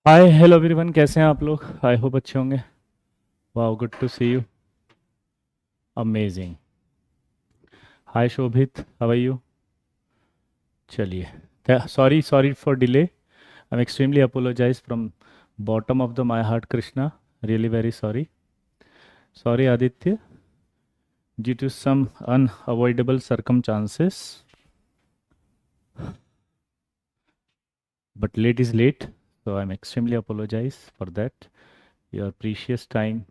Hi hello everyone, कैसे हैं आप लोग? आई होप अच्छे होंगे। वाह, good to see you. Amazing. Hi Shobhit, how are you? चलिए, sorry sorry for delay. I am extremely apologize from bottom of the my heart, Krishna. Really very sorry. Sorry Aditya, due to some unavoidable circumstances, but late is late, so I'm extremely apologize for that. Your precious time.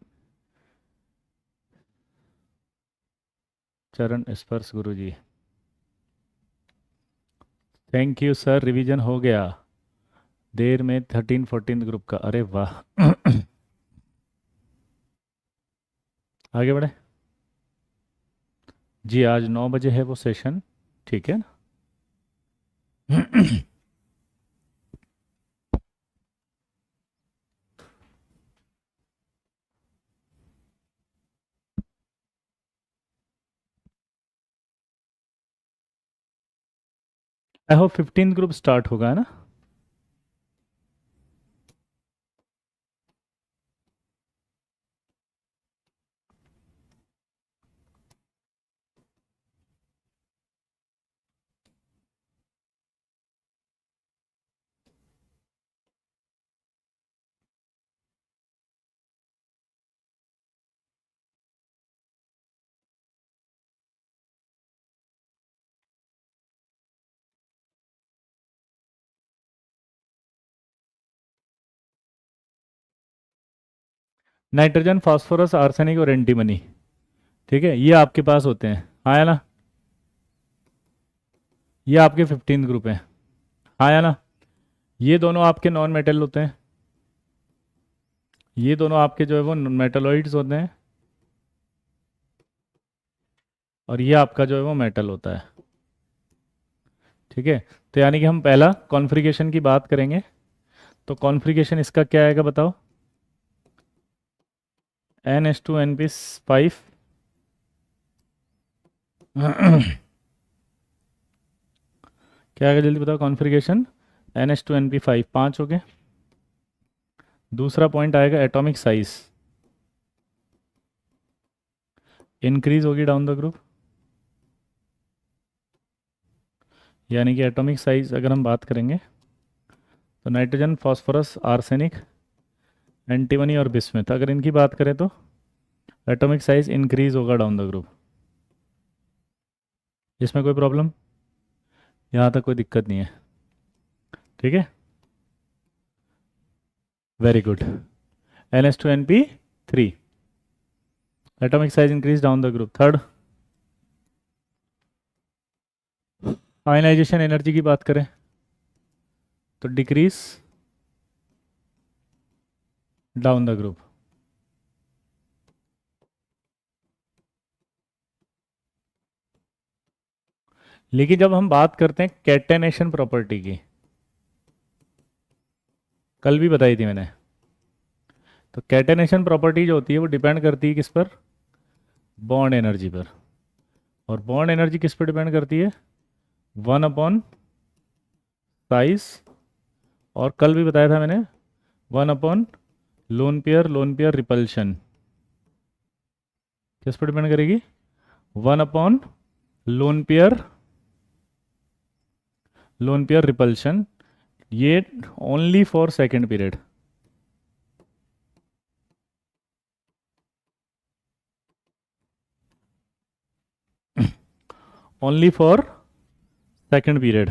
चरण स्पर्श गुरु जी। Thank you sir, revision हो गया देर में 13-14 group का। अरे वाह। आगे बढ़े जी। आज 9 बजे है वो सेशन, ठीक है ना? आई होप 15 ग्रुप स्टार्ट होगा, है ना? नाइट्रोजन, फास्फोरस, आर्सेनिक और एंटीमनी, ठीक है, ये आपके पास होते हैं। हाँ या ना? ये आपके 15 ग्रुप हैं। हाँ या ना? ये दोनों आपके नॉन मेटल होते हैं। ये दोनों आपके जो है वो मेटलॉइड्स होते हैं। और ये आपका जो है वो मेटल होता है। ठीक है। तो यानी कि हम पहला कॉन्फ़िगरेशन की बात करेंगे। तो कॉन्फ़िगरेशन इसका क्या आएगा बताओ? NH2 NP5। क्या आएगा जल्दी बताओ? कॉन्फ़िगरेशन NH2 NP5, 5 हो गए। दूसरा पॉइंट आएगा एटॉमिक साइज, इंक्रीज होगी डाउन द ग्रुप। यानी कि एटॉमिक साइज अगर हम बात करेंगे तो नाइट्रोजन, फास्फोरस, आर्सेनिक, एंटीमनी और बिस्मथ, अगर इनकी बात करें तो एटॉमिक साइज इंक्रीज होगा डाउन द ग्रुप। इसमें कोई प्रॉब्लम? यहाँ तक कोई दिक्कत नहीं है, ठीक है। Very good. NH2 NP3, atomic size increase down the group. Third, ionization energy की बात करें तो डिक्रीज डाउन द ग्रुप। लेकिन जब हम बात करते हैं कैटेनेशन प्रॉपर्टी की, कल भी बताई थी मैंने, तो कैटेनेशन प्रॉपर्टी जो होती है वो डिपेंड करती है किस पर? बॉन्ड एनर्जी पर। और बॉन्ड एनर्जी किस पर डिपेंड करती है? 1 अपॉन साइज। और कल भी बताया था मैंने, 1 अपॉन लोन पेयर रिपल्शन। किस पर डिपेंड करेगी? 1 अपॉन लोन पेयर रिपल्शन। ये only for second period. Only for second period.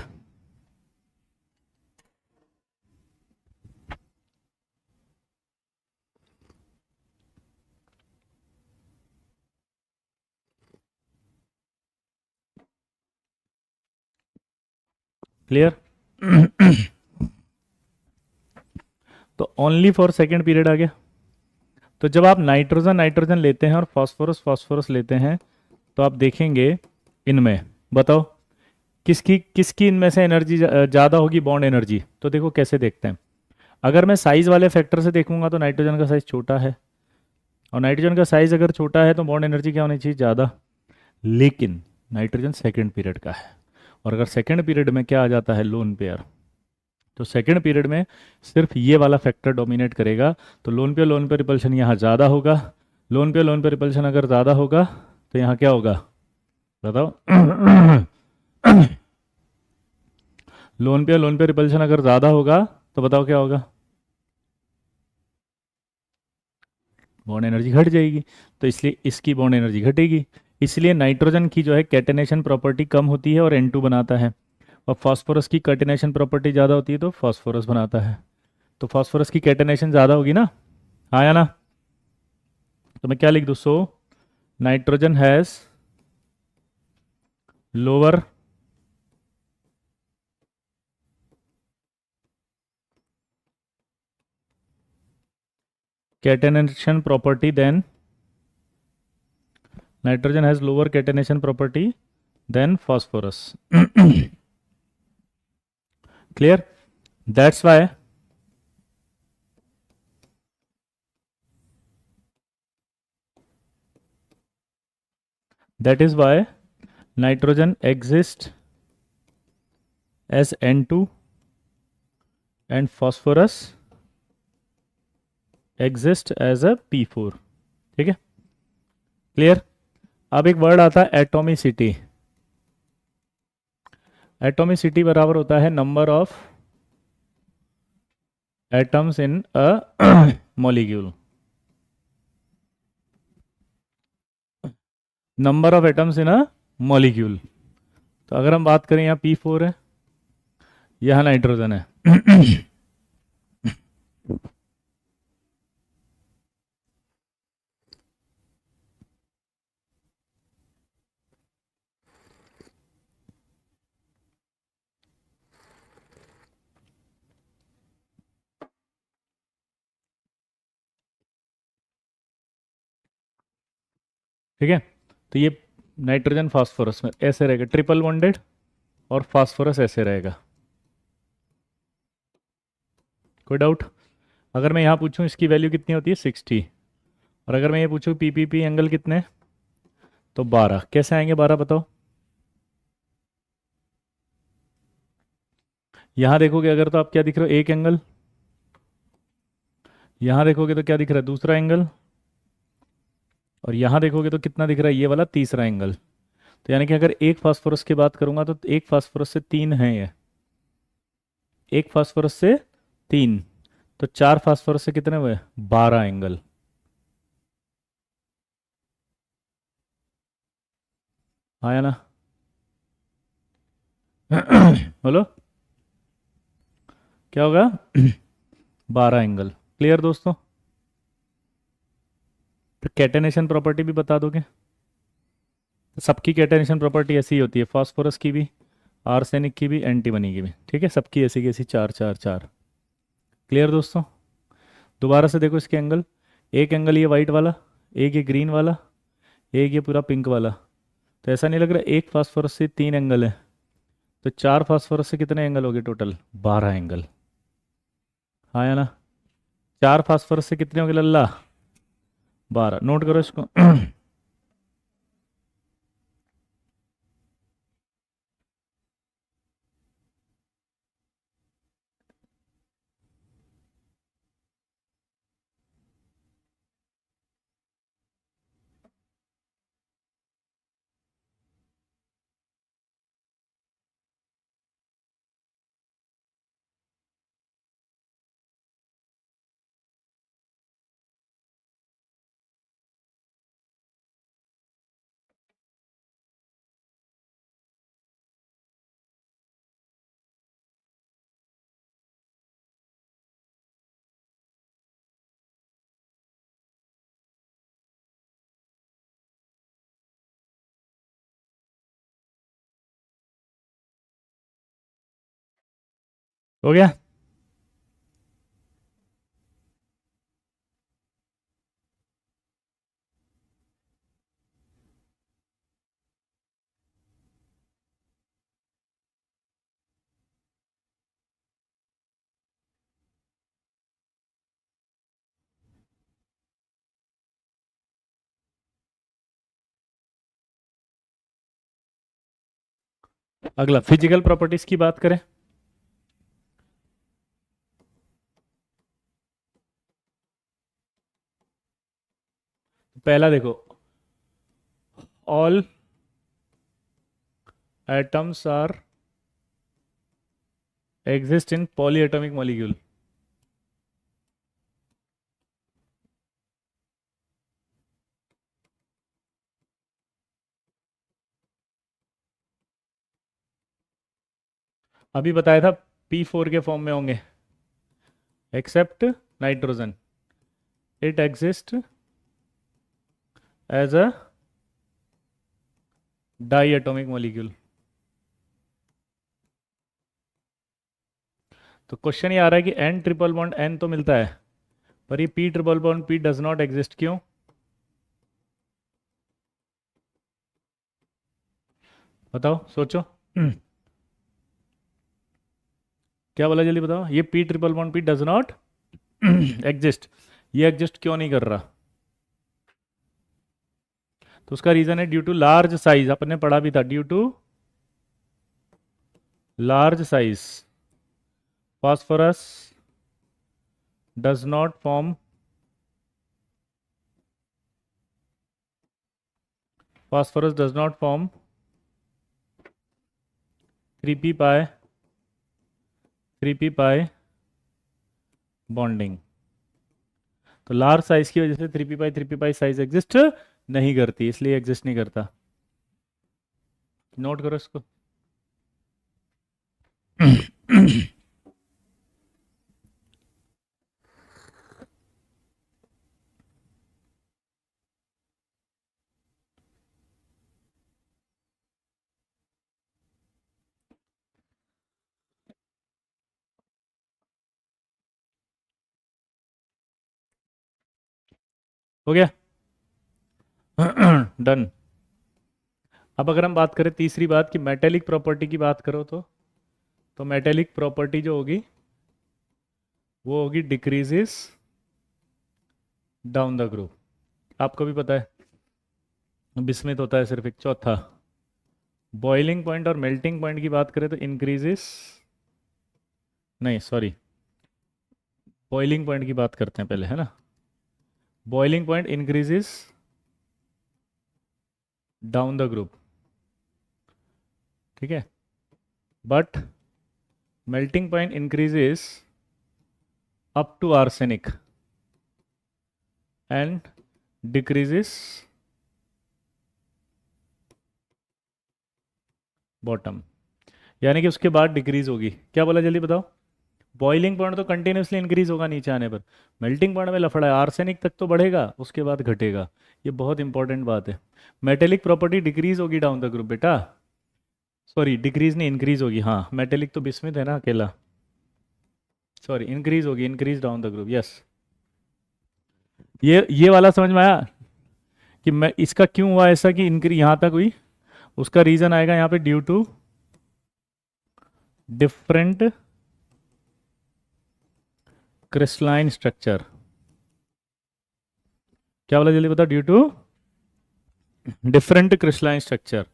Clear? तो ओनली फॉर सेकेंड पीरियड आ गया। तो जब आप नाइट्रोजन नाइट्रोजन लेते हैं और फास्फोरस फास्फोरस लेते हैं तो आप देखेंगे इनमें, बताओ किसकी किसकी इनमें से एनर्जी ज़्यादा होगी, बॉन्ड एनर्जी? तो देखो कैसे देखते हैं। अगर मैं साइज वाले फैक्टर से देखूंगा तो नाइट्रोजन का साइज छोटा है, और नाइट्रोजन का साइज अगर छोटा है तो बॉन्ड एनर्जी क्या होनी चाहिए? ज़्यादा। लेकिन नाइट्रोजन सेकेंड पीरियड का है, और अगर सेकेंड पीरियड में क्या आ जाता है? Lone pair. तो सेकंड पीरियड में सिर्फ ये वाला फैक्टर डोमिनेट करेगा। तो लोन पे रिपल्शन यहाँ ज़्यादा होगा। लोन पे रिपल्शन अगर ज़्यादा होगा तो यहाँ क्या होगा बताओ? लोन पे रिपल्शन अगर ज़्यादा होगा तो बताओ क्या होगा? बॉन्ड एनर्जी घट जाएगी। तो इसलिए इसकी बॉन्ड एनर्जी घटेगी। इसलिए नाइट्रोजन की जो है कैटेनेशन प्रॉपर्टी कम होती है और N2 बनाता है। और फास्फोरस की कैटेनेशन प्रॉपर्टी ज़्यादा होती है तो फास्फोरस बनाता है। तो फास्फोरस की कैटेनेशन ज़्यादा होगी ना? आया ना? तो मैं क्या लिख दूँ? So nitrogen has lower catenation property than nitrogen has lower catenation property than phosphorus. Clear? That's why nitrogen exists as N2 and phosphorus exists as a P4. ठीक है? क्लियर? अब एक वर्ड आता है एटोमिसिटी। एटोमिसिटी बराबर होता है number of atoms in a molecule. Number of atoms in a molecule. तो अगर हम बात करें यहाँ P4 है, यहाँ नाइट्रोजन है। ठीक है? तो ये नाइट्रोजन फास्फोरस में ऐसे रहेगा, ट्रिपल बॉन्डेड, और फास्फोरस ऐसे रहेगा। कोई डाउट? अगर मैं यहाँ पूछूं इसकी वैल्यू कितनी होती है 60, और अगर मैं ये पूछूं पीपीपी एंगल कितने, तो 12। कैसे आएंगे 12 बताओ? यहाँ देखोगे अगर तो आप क्या दिख रहा है? एक एंगल। यहाँ देखोगे तो क्या दिख रहा है? दूसरा एंगल। और यहाँ देखोगे तो कितना दिख रहा है? ये वाला तीसरा एंगल। तो यानी कि अगर एक फास्फोरस की बात करूंगा तो एक फास्फोरस से 3 है ये। एक फास्फोरस से 3, तो 4 फास्फोरस से कितने हुए? 12 एंगल। आया ना? बोलो क्या होगा? 12 एंगल। क्लियर दोस्तों? तो कैटेनेशन प्रॉपर्टी भी बता दोगे? सबकी कैटेनेशन प्रॉपर्टी ऐसी ही होती है, फास्फोरस की भी, आर्सेनिक की भी, एंटीमनी की भी। ठीक है? सबकी ऐसी की ऐसी 4 4 4। क्लियर दोस्तों? दोबारा से देखो इसके एंगल। एक एंगल ये वाइट वाला, एक ये ग्रीन वाला, एक ये पूरा पिंक वाला। तो ऐसा नहीं लग रहा एक फास्फोरस से 3 एंगल है? तो 4 फास्फोरस से कितने एंगल हो गए टोटल? 12 एंगल। हाँ या ना? 4 फास्फोरस से कितने हो गए लल्ला? 12। नोट करो इसको। हो गया? अगला फिजिकल प्रॉपर्टीज की बात करें। पहला देखो, all atoms are exist in polyatomic molecule. अभी बताया था P4 के फॉर्म में होंगे, except nitrogen, it exist as a diatomic molecule. तो क्वेश्चन ये आ रहा है कि N ट्रिपल बॉन्ड N तो मिलता है, पर ये P triple bond P does not exist, क्यों? बताओ, सोचो। क्या बोला, जल्दी बताओ। ये P triple bond P does not exist, ये एग्जिस्ट क्यों नहीं कर रहा? तो उसका रीजन है ड्यू टू लार्ज साइज, अपने पढ़ा भी था, due to large size phosphorus does not form phosphorus does not form 3p pi 3p pi bonding. तो लार्ज साइज की वजह से 3p pi साइज एग्जिस्ट नहीं करती, इसलिए एग्जिस्ट नहीं करता। नोट करो इसको। हो गया, डन। अब अगर हम बात करें तीसरी बात की मेटेलिक प्रॉपर्टी की बात करो, तो मेटेलिक प्रॉपर्टी जो होगी वो होगी डिक्रीजेस डाउन द ग्रुप। आपको भी पता है, बिस्मित होता है सिर्फ एक। चौथा, बॉइलिंग पॉइंट और मेल्टिंग पॉइंट की बात करें तो इंक्रीजेस, नहीं सॉरी, बॉइलिंग पॉइंट की बात करते हैं पहले, है ना। Boiling point increases down the group, ठीक है, but melting point increases up to arsenic and decreases bottom, यानी कि उसके बाद डिक्रीज होगी। क्या बोला, जल्दी बताओ। बॉइलिंग पॉइंट तो कंटिन्यूसली इंक्रीज होगा नीचे आने पर, मेल्टिंग पॉइंट में लफड़ा है, आर्सेनिक तक तो बढ़ेगा, उसके बाद घटेगा। ये बहुत इंपॉर्टेंट बात है। मेटेलिक प्रॉपर्टी डिक्रीज होगी डाउन द ग्रुप बेटा, सॉरी डिक्रीज नहीं, इंक्रीज होगी। हाँ, मेटेलिक तो बिस्मित है ना अकेला, सॉरी इंक्रीज होगी, increase down the group, yes. ये वाला समझ में आया कि मैं इसका क्यों हुआ ऐसा कि इंक्रीज यहां तक हुई। उसका रीजन आएगा यहाँ पे, due to different crystalline structure. क्या बोला, जल्दी बता। Due to different crystalline structure.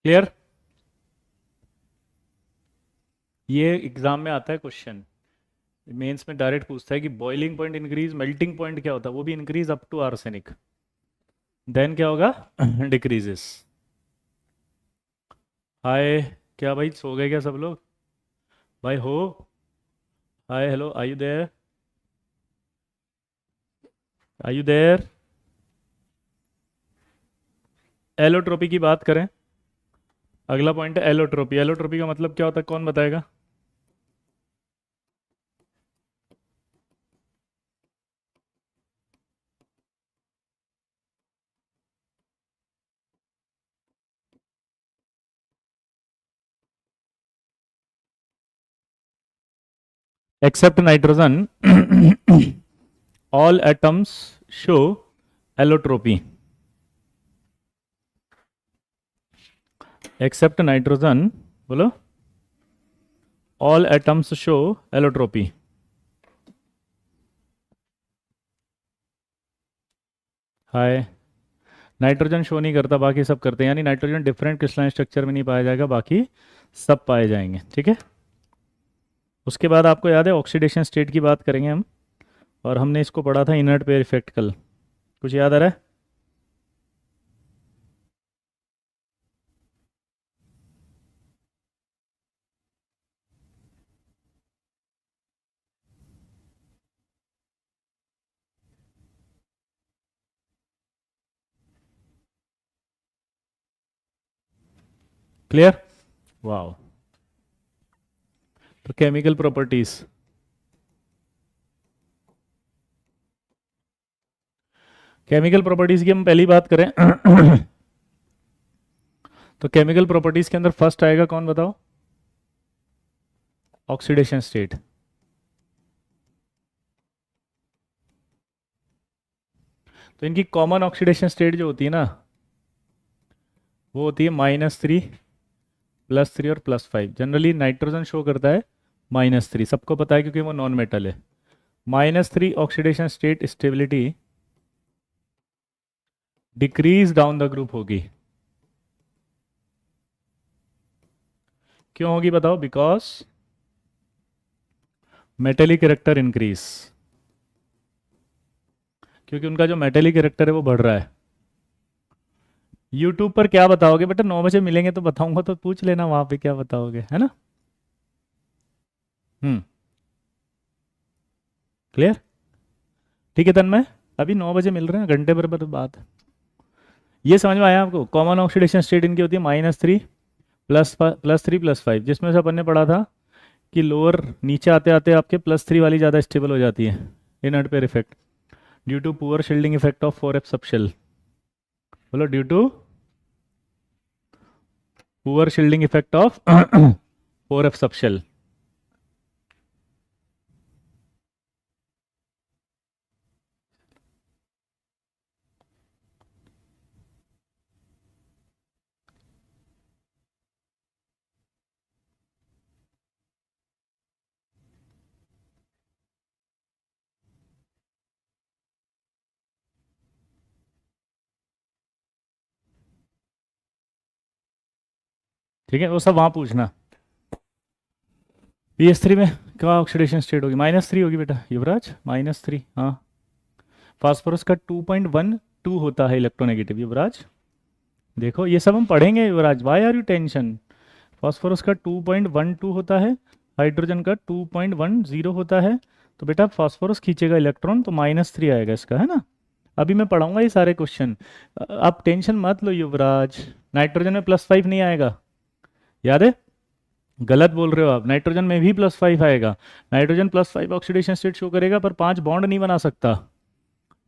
Clear. ये एग्जाम में आता है क्वेश्चन, मेंस में डायरेक्ट पूछता है कि boiling point increase, melting point क्या होता है, वो भी increase up to arsenic, then क्या होगा, डिक्रीजेस। हाय, क्या भाई सो गए क्या सब लोग? भाई हो, hi hello, are you there, are you there? Allotropy की बात करें, अगला पॉइंट है एलोट्रोपी। एलोट्रोपी का मतलब क्या होता है, कौन बताएगा? Except nitrogen, all atoms show allotropy, except nitrogen, बोलो, all atoms show allotropy. Hi, nitrogen show नहीं करता, बाकी सब करते हैं, यानी नाइट्रोजन डिफरेंट क्रिस्टलाइन स्ट्रक्चर में नहीं पाया जाएगा, बाकी सब पाए जाएंगे, ठीक है। उसके बाद आपको याद है ऑक्सीडेशन स्टेट की बात करेंगे हम, और हमने इसको पढ़ा था इनर्ट पेयर इफेक्ट कल, कुछ याद आ रहा है? क्लियर? वाओ। तो केमिकल प्रॉपर्टीज, केमिकल प्रॉपर्टीज की हम पहली बात करें तो केमिकल प्रॉपर्टीज के अंदर फर्स्ट आएगा कौन, बताओ? Oxidation state. तो इनकी कॉमन ऑक्सीडेशन स्टेट जो होती है ना, वो होती है -3, +3 और +5। जनरली नाइट्रोजन शो करता है -3, सबको पता है क्योंकि वो नॉन मेटल है। -3 oxidation state stability decrease down the group होगी। क्यों होगी बताओ? बिकॉज मेटेलिक कैरेक्टर इंक्रीज, क्योंकि उनका जो मेटेलिक कैरेक्टर है वो बढ़ रहा है। यूट्यूब पर क्या बताओगे बेटा? 9 बजे मिलेंगे तो बताऊंगा, तो पूछ लेना वहां पे क्या बताओगे, है ना? हम्म, क्लियर? ठीक है तन्मय, अभी 9 बजे मिल रहे हैं, घंटे भर बात। ये समझ में आया आपको? कॉमन ऑक्सीडेशन स्टेट इनकी होती है -3 +3 +5, जिसमें से अपन ने पढ़ा था कि लोअर नीचे आते आते आपके +3 वाली ज़्यादा स्टेबल हो जाती है, inert pair effect, due to poor shielding effect of 4f subshell. बोलो, due to poor shielding effect of 4f subshell. ठीक है, वो सब वहाँ पूछना। PS3 में क्या ऑक्सीडेशन स्टेट होगी? -3 होगी बेटा युवराज, -3। हाँ, फास्फोरस का 2.12 होता है इलेक्ट्रोनेगेटिव युवराज। देखो ये सब हम पढ़ेंगे Yuvraj, why are you tension. Phosphorus का 2.12 होता है, हाइड्रोजन का 2.10 होता है। तो बेटा फास्फोरस खींचेगा इलेक्ट्रॉन तो -3 आएगा इसका, है ना? अभी मैं पढ़ाऊंगा ये सारे क्वेश्चन, आप टेंशन मत लो युवराज। नाइट्रोजन में +5 नहीं आएगा, याद है? गलत बोल रहे हो आप, नाइट्रोजन में भी +5 आएगा। नाइट्रोजन +5 ऑक्सीडेशन स्टेट शो करेगा पर 5 बॉन्ड नहीं बना सकता,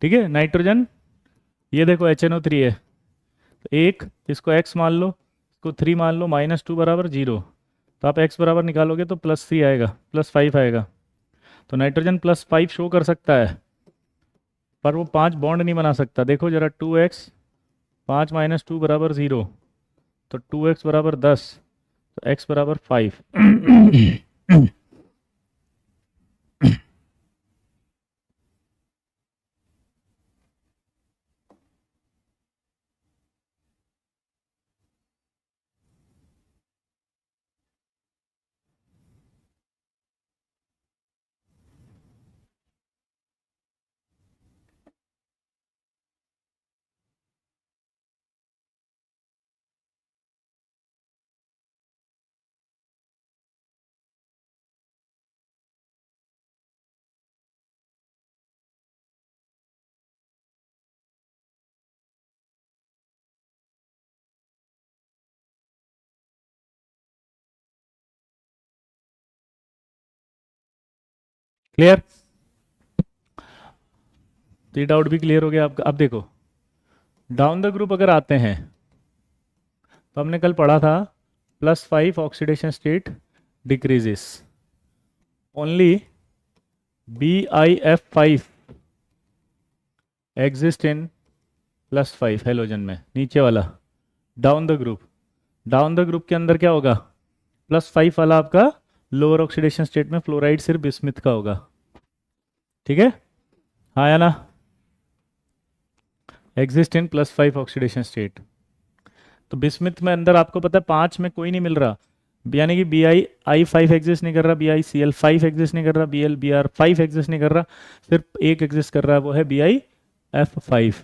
ठीक है? नाइट्रोजन, ये देखो HNO3 है, तो एक, इसको x मान लो, इसको 3 मान लो, -2 बराबर 0, तो आप x बराबर निकालोगे तो +3 आएगा, +5 आएगा। तो नाइट्रोजन +5 शो कर सकता है पर वो 5 बॉन्ड नहीं बना सकता। देखो जरा, 2x, 5 -2 बराबर 0, तो 2x बराबर 10, तो x बराबर 5। क्लियर? तो ये डाउट भी क्लियर हो गया आपका। अब देखो, डाउन द ग्रुप अगर आते हैं तो हमने कल पढ़ा था +5 oxidation state decreases, only BiF5 exist in +5 halogen में, नीचे वाला down the group, down the group के अंदर क्या होगा, +5 वाला आपका लोअर ऑक्सीडेशन स्टेट में फ्लोराइड सिर्फ बिस्मिथ का होगा। ठीक है, हाँ या ना, एग्जिस्ट इन +5 ऑक्सीडेशन स्टेट। तो बिस्मिथ में अंदर आपको पता है 5 में कोई नहीं मिल रहा, यानी कि BiI5 एग्जिस्ट नहीं कर रहा, BiCl5 एग्जिस्ट नहीं कर रहा, BlBr5 एग्जिस्ट नहीं कर रहा, सिर्फ एक एग्जिस्ट कर रहा है, वो है BiF5।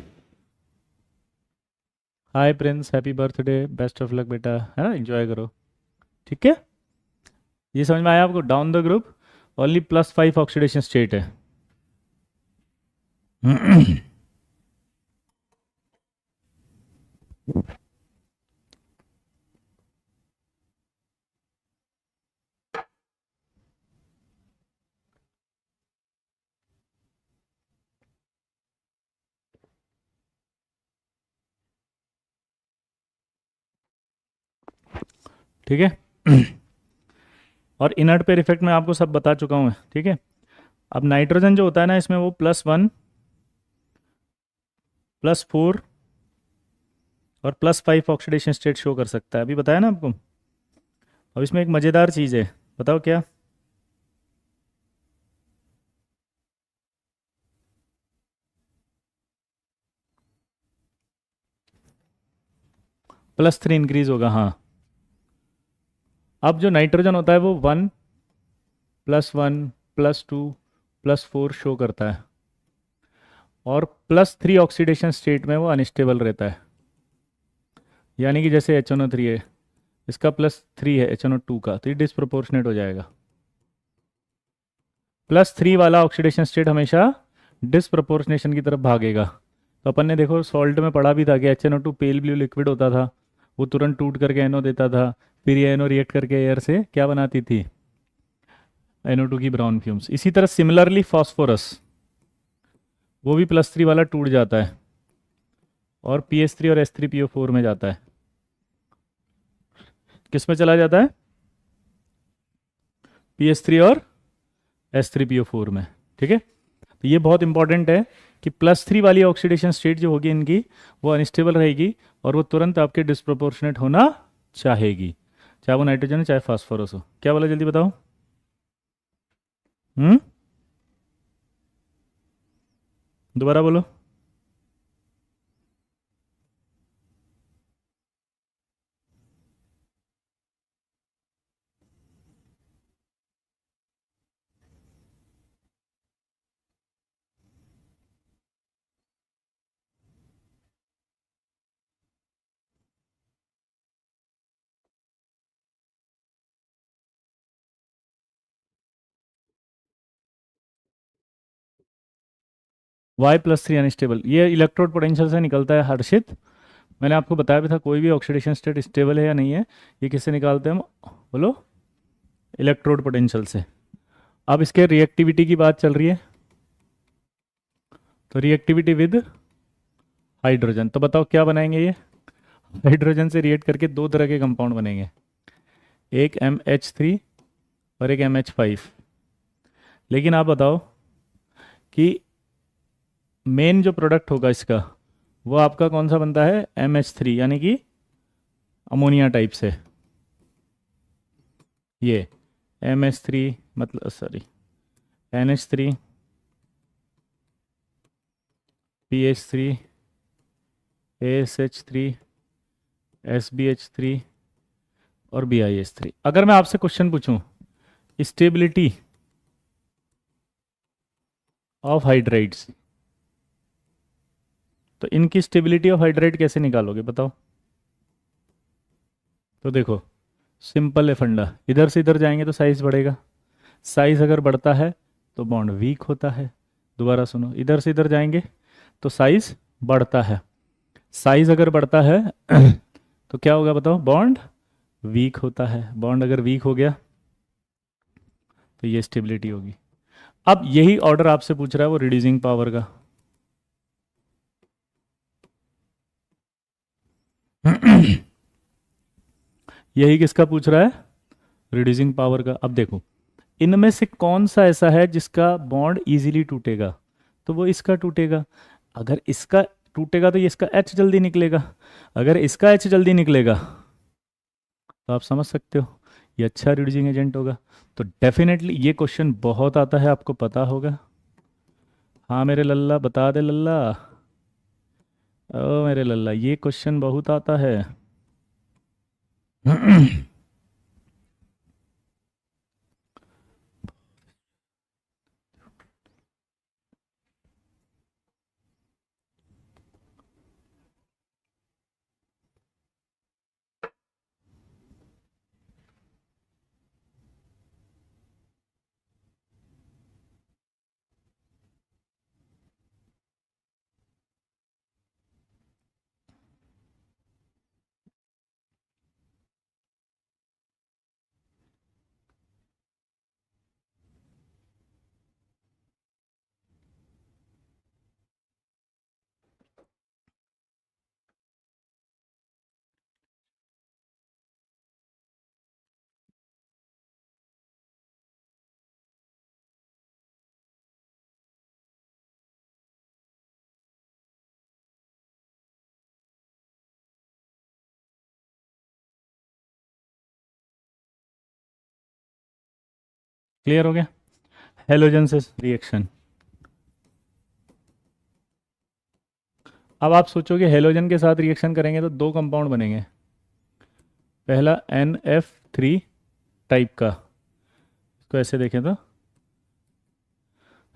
Hi Prince, happy birthday, best of luck बेटा, है ना, एंजॉय करो। ठीक है, ये समझ में आया आपको, down the group only +5 oxidation state है। ठीक है, और इनर्ट पेयर इफेक्ट में आपको सब बता चुका हूँ मैं। ठीक है, अब नाइट्रोजन जो होता है ना, इसमें वो +1 +4 और +5 ऑक्सीडेशन स्टेट शो कर सकता है, अभी बताया ना आपको। अब इसमें एक मज़ेदार चीज़ है, बताओ क्या। +3 इंक्रीज होगा, हाँ। अब जो नाइट्रोजन होता है वो 1 +1 +2 +4 शो करता है, और +3 ऑक्सीडेशन स्टेट में वो अनस्टेबल रहता है। यानी कि जैसे HNO3 है, इसका +3 है HNO2 का, तो ये डिसप्रोपोर्शनेट हो जाएगा। +3 वाला ऑक्सीडेशन स्टेट हमेशा डिसप्रोपोर्शनेशन की तरफ भागेगा। तो अपन ने देखो सॉल्ट में पढ़ा भी था कि HNO2 पेल ब्लू लिक्विड होता था, वो तुरंत टूट करके NO देता था, फिर ये NO रिएक्ट करके एयर से क्या बनाती थी, NO2 की ब्राउन फ्यूम्स। इसी तरह सिमिलरली फॉस्फोरस, वो भी +3 वाला टूट जाता है और PS3 और S3PO4 में जाता है। किस में चला जाता है, PS3 और S3PO4 में। ठीक है, तो ये बहुत इंपॉर्टेंट है कि +3 वाली ऑक्सीडेशन स्टेट जो होगी इनकी, वो अनस्टेबल रहेगी और वो तुरंत आपके डिस्प्रोपोर्शनेट होना चाहेगी, चाहे वो नाइट्रोजन हो चाहे फास्फोरस हो। क्या बोला, जल्दी बताओ। हम्म, दोबारा बोलो। Y+3 अनस्टेबल, ये इलेक्ट्रोड पोटेंशियल से निकलता है हर्षित। मैंने आपको बताया भी था, कोई भी ऑक्सीडेशन स्टेट स्टेबल है या नहीं है, ये किससे निकालते हैं हम, बोलो, इलेक्ट्रोड पोटेंशियल से। अब इसके रिएक्टिविटी की बात चल रही है, तो रिएक्टिविटी विद हाइड्रोजन, तो बताओ क्या बनाएंगे ये, हाइड्रोजन से रिएक्ट करके दो तरह के कंपाउंड बनेंगे, एक MH3 और एक MH5। लेकिन आप बताओ कि मेन जो प्रोडक्ट होगा इसका, वो आपका कौन सा बनता है, MH3, यानी कि अमोनिया टाइप से। ये MH3 मतलब sorry NH3 PH3 ASH3 SBH3 और BiH3। अगर मैं आपसे क्वेश्चन पूछूं, स्टेबिलिटी ऑफ हाइड्राइड्स, तो इनकी स्टेबिलिटी ऑफ हाइड्राइड कैसे निकालोगे बताओ। तो देखो, सिंपल है फंडा, इधर से इधर जाएंगे तो साइज बढ़ेगा, साइज अगर बढ़ता है तो बॉन्ड वीक होता है। दोबारा सुनो, इधर से इधर जाएंगे तो साइज बढ़ता है, साइज अगर बढ़ता है तो क्या होगा बताओ, बॉन्ड वीक होता है। बॉन्ड अगर वीक हो गया तो ये स्टेबिलिटी होगी। अब यही ऑर्डर आपसे पूछ रहा है वो रिड्यूसिंग पावर का। यही किसका पूछ रहा है, रिड्यूसिंग पावर का। अब देखो, इनमें से कौन सा ऐसा है जिसका बॉन्ड इजीली टूटेगा, तो वो इसका टूटेगा। अगर इसका टूटेगा तो ये इसका एच जल्दी निकलेगा। अगर इसका एच जल्दी निकलेगा तो आप समझ सकते हो ये अच्छा रिड्यूसिंग एजेंट होगा। तो डेफिनेटली ये क्वेश्चन बहुत आता है, आपको पता होगा। हाँ मेरे लल्ला, बता दे लल्ला। ओ मेरे लल्ला, ये क्वेश्चन बहुत आता है। क्लियर हो गया? हेलोजन से रिएक्शन। अब आप सोचोगे हेलोजन के साथ रिएक्शन करेंगे तो दो कंपाउंड बनेंगे। पहला NF3 टाइप का, इसको ऐसे देखें तो,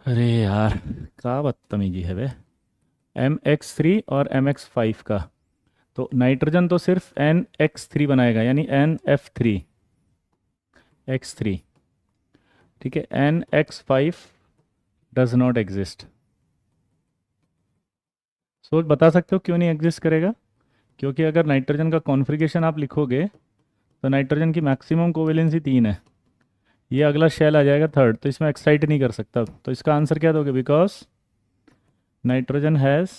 अरे यार क्या बदतमीजी है वे, MX3 और MX5 का। तो नाइट्रोजन तो सिर्फ NX3 बनाएगा, यानी NF3 X3, ठीक है। NX5 does not exist. सोच बता सकते हो क्यों नहीं एग्जिस्ट करेगा? क्योंकि अगर नाइट्रोजन का कॉन्फ़िगरेशन आप लिखोगे तो नाइट्रोजन की मैक्सिमम कोवेलेंसी 3 है, ये अगला शेल आ जाएगा थर्ड, तो इसमें एक्साइट नहीं कर सकता। तो इसका आंसर क्या दोगे? Because nitrogen has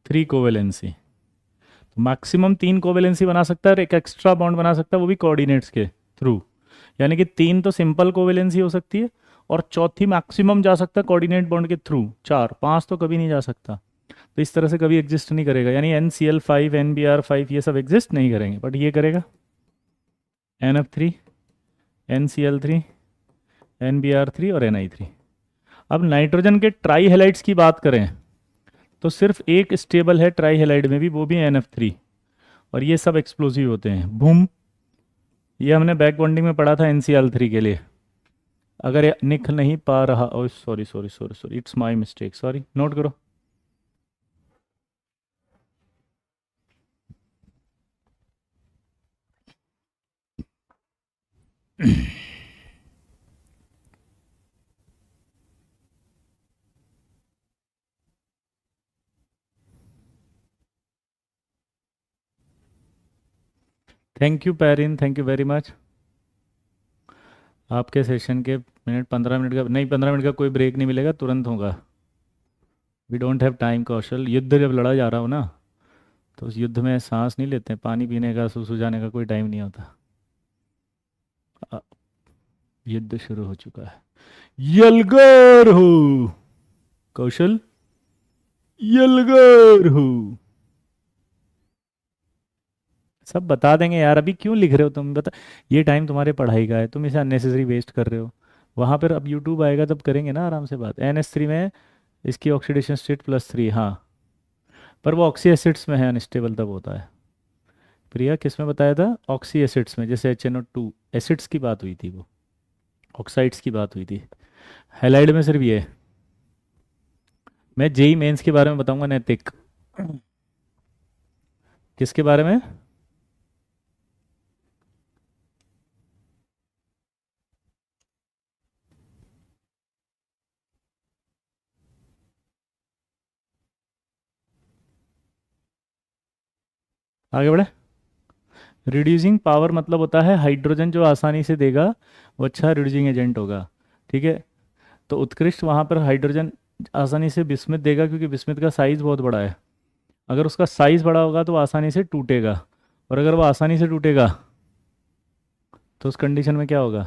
3 covalency. तो मैक्सिमम 3 कोवेलेंसी बना सकता है और एक एक्स्ट्रा बॉन्ड बना सकता है, वो भी कोऑर्डिनेट्स के थ्रू। यानी कि 3 तो सिंपल कोवेलेंसी हो सकती है और चौथी मैक्सिमम जा सकता है कोऑर्डिनेट बॉन्ड के थ्रू। 4 5 तो कभी नहीं जा सकता। तो इस तरह से कभी एग्जिस्ट नहीं करेगा, यानी NCl5 NBr5 ये सब एग्जिस्ट नहीं करेंगे, बट ये करेगा NF3 NCl3 NBr3 और Ni3। अब नाइट्रोजन के ट्राई हेलाइड्स की बात करें तो सिर्फ एक स्टेबल है ट्राई हेलाइड में भी, वो भी NF3, और ये सब एक्सप्लोसिव होते हैं, बूम। ये हमने बैक बॉन्डिंग में पढ़ा था NCl3 के लिए। अगर ये निकल नहीं पा रहा, oh sorry sorry sorry sorry, it's my mistake, sorry, note करो। Thank you Parin, thank you very much. आपके सेशन के मिनट 15 मिनट का नहीं, 15 मिनट का कोई ब्रेक नहीं मिलेगा, तुरंत होगा। वी डोंट हैव टाइम कौशल। युद्ध जब लड़ा जा रहा हो ना तो उस युद्ध में सांस नहीं लेते, पानी पीने का, सुसु जाने का कोई टाइम नहीं होता। अ, युद्ध शुरू हो चुका है। यलगर हो कौशल, यलगर हो। सब बता देंगे यार, अभी क्यों लिख रहे हो तुम, बता। ये टाइम तुम्हारे पढ़ाई का है, तुम इसे अननेसेसरी वेस्ट कर रहे हो। वहाँ पर अब यूट्यूब आएगा तब करेंगे ना आराम से बात। NH3 में इसकी ऑक्सीडेशन स्टेट +3, हाँ, पर वो ऑक्सी एसिड्स में है, अनस्टेबल तब होता है। प्रिया किस में बताया था? ऑक्सी एसिड्स में, जैसे HNO2 एसिड्स की बात हुई थी, वो ऑक्साइड्स की बात हुई थी। हैलाइड में सिर्फ ये। मैं जेई मेंस के बारे में बताऊंगा, नैतिक। किसके बारे में? आगे बढ़े। रिड्यूसिंग पावर मतलब होता है हाइड्रोजन जो आसानी से देगा वो अच्छा रिड्यूसिंग एजेंट होगा, ठीक है। तो उत्कृष्ट वहाँ पर हाइड्रोजन आसानी से बिस्मिथ देगा, क्योंकि बिस्मिथ का साइज़ बहुत बड़ा है। अगर उसका साइज़ बड़ा होगा तो वो आसानी से टूटेगा, और अगर वो आसानी से टूटेगा तो उस कंडीशन में क्या होगा?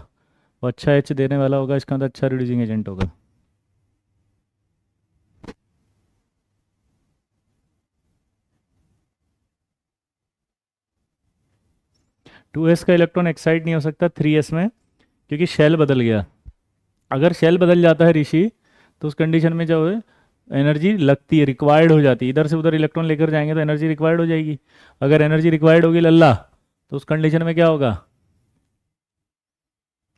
वो अच्छा एच देने वाला होगा, इसका अंदर अच्छा रिड्यूसिंग एजेंट होगा। 2s का इलेक्ट्रॉन एक्साइट नहीं हो सकता 3s में, क्योंकि शेल बदल गया। अगर शेल बदल जाता है ऋषि, तो उस कंडीशन में जो है एनर्जी लगती है, रिक्वायर्ड हो जाती है। इधर से उधर इलेक्ट्रॉन लेकर जाएंगे तो एनर्जी रिक्वायर्ड हो जाएगी। अगर एनर्जी रिक्वायर्ड होगी लल्ला, तो उस कंडीशन में क्या होगा,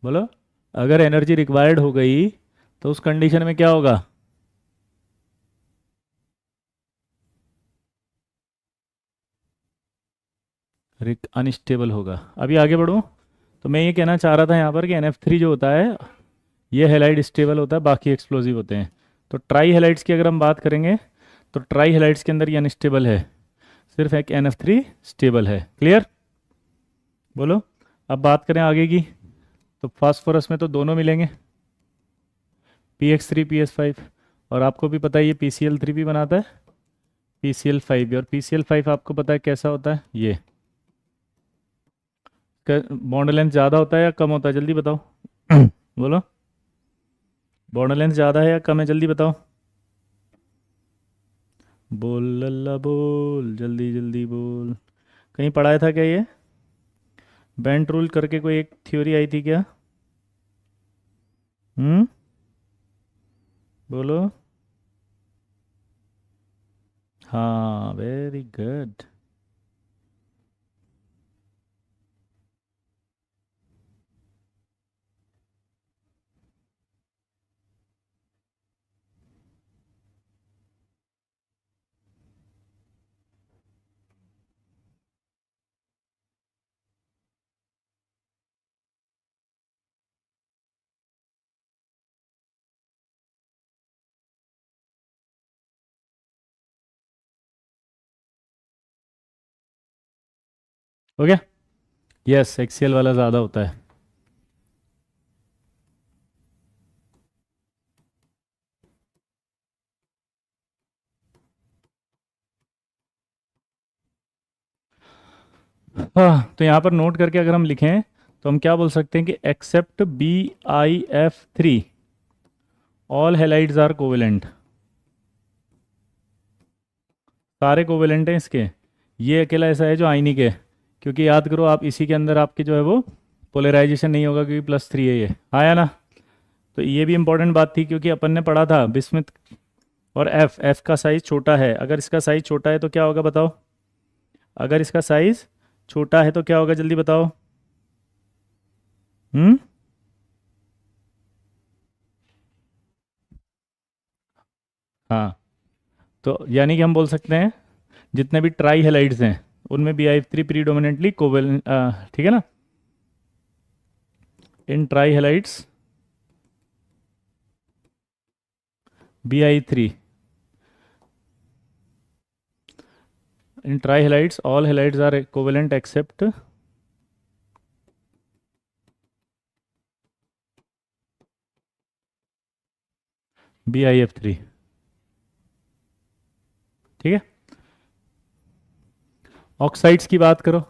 बोलो। अगर एनर्जी रिक्वायर्ड हो गई तो उस कंडीशन में क्या होगा, अनस्टेबल होगा। अभी आगे बढ़ूँ, तो मैं ये कहना चाह रहा था यहाँ पर कि NF3 जो होता है ये हेलाइड स्टेबल होता है, बाकी एक्सप्लोजिव होते हैं। तो ट्राई हेलाइड्स की अगर हम बात करेंगे, तो ट्राई हेलाइड्स के अंदर ये अनस्टेबल है, सिर्फ एक NF3 स्टेबल है। क्लियर, बोलो। अब बात करें आगे की, तो फास्फोरस में तो दोनों मिलेंगे, PX3 PS5, और आपको भी पता है ये PCl3 भी बनाता है, PCl5 भी। और PCl5 आपको पता है कैसा होता है, ये बॉन्ड लेंथ ज़्यादा होता है या कम होता है, जल्दी बताओ। बोलो, बॉन्ड लेंथ ज़्यादा है या कम है, जल्दी बताओ। बोल लल्ला बोल, जल्दी जल्दी बोल। कहीं पढ़ाया था क्या ये, बेंट रूल करके कोई एक थ्योरी आई थी क्या? हम्म, बोलो। हाँ, वेरी गुड। हो गया, यस, एक्सीएल वाला ज़्यादा होता है। हाँ, तो यहाँ पर नोट करके अगर हम लिखें, तो हम क्या बोल सकते हैं कि except BiF3 all halides are covalent. सारे कोवेलेंट हैं इसके, ये अकेला ऐसा है जो आयनिक है, क्योंकि याद करो आप, इसी के अंदर आपके जो है वो पोलराइजेशन नहीं होगा, क्योंकि +3 है ये, आया ना। तो ये भी इंपॉर्टेंट बात थी, क्योंकि अपन ने पढ़ा था बिस्मिथ और एफ का साइज छोटा है। अगर इसका साइज छोटा है तो क्या होगा बताओ, अगर इसका साइज छोटा है तो क्या होगा, जल्दी बताओ। हम्म, हाँ, तो यानी कि हम बोल सकते हैं जितने भी ट्राई हेलाइड्स हैं उनमें BiF3 प्रीडोमिनेंटली कोवेलेंट, ठीक है ना। In trihalides Bi3, in trihalides all halides are covalent except BiF3, ठीक है। ऑक्साइड्स की बात करो,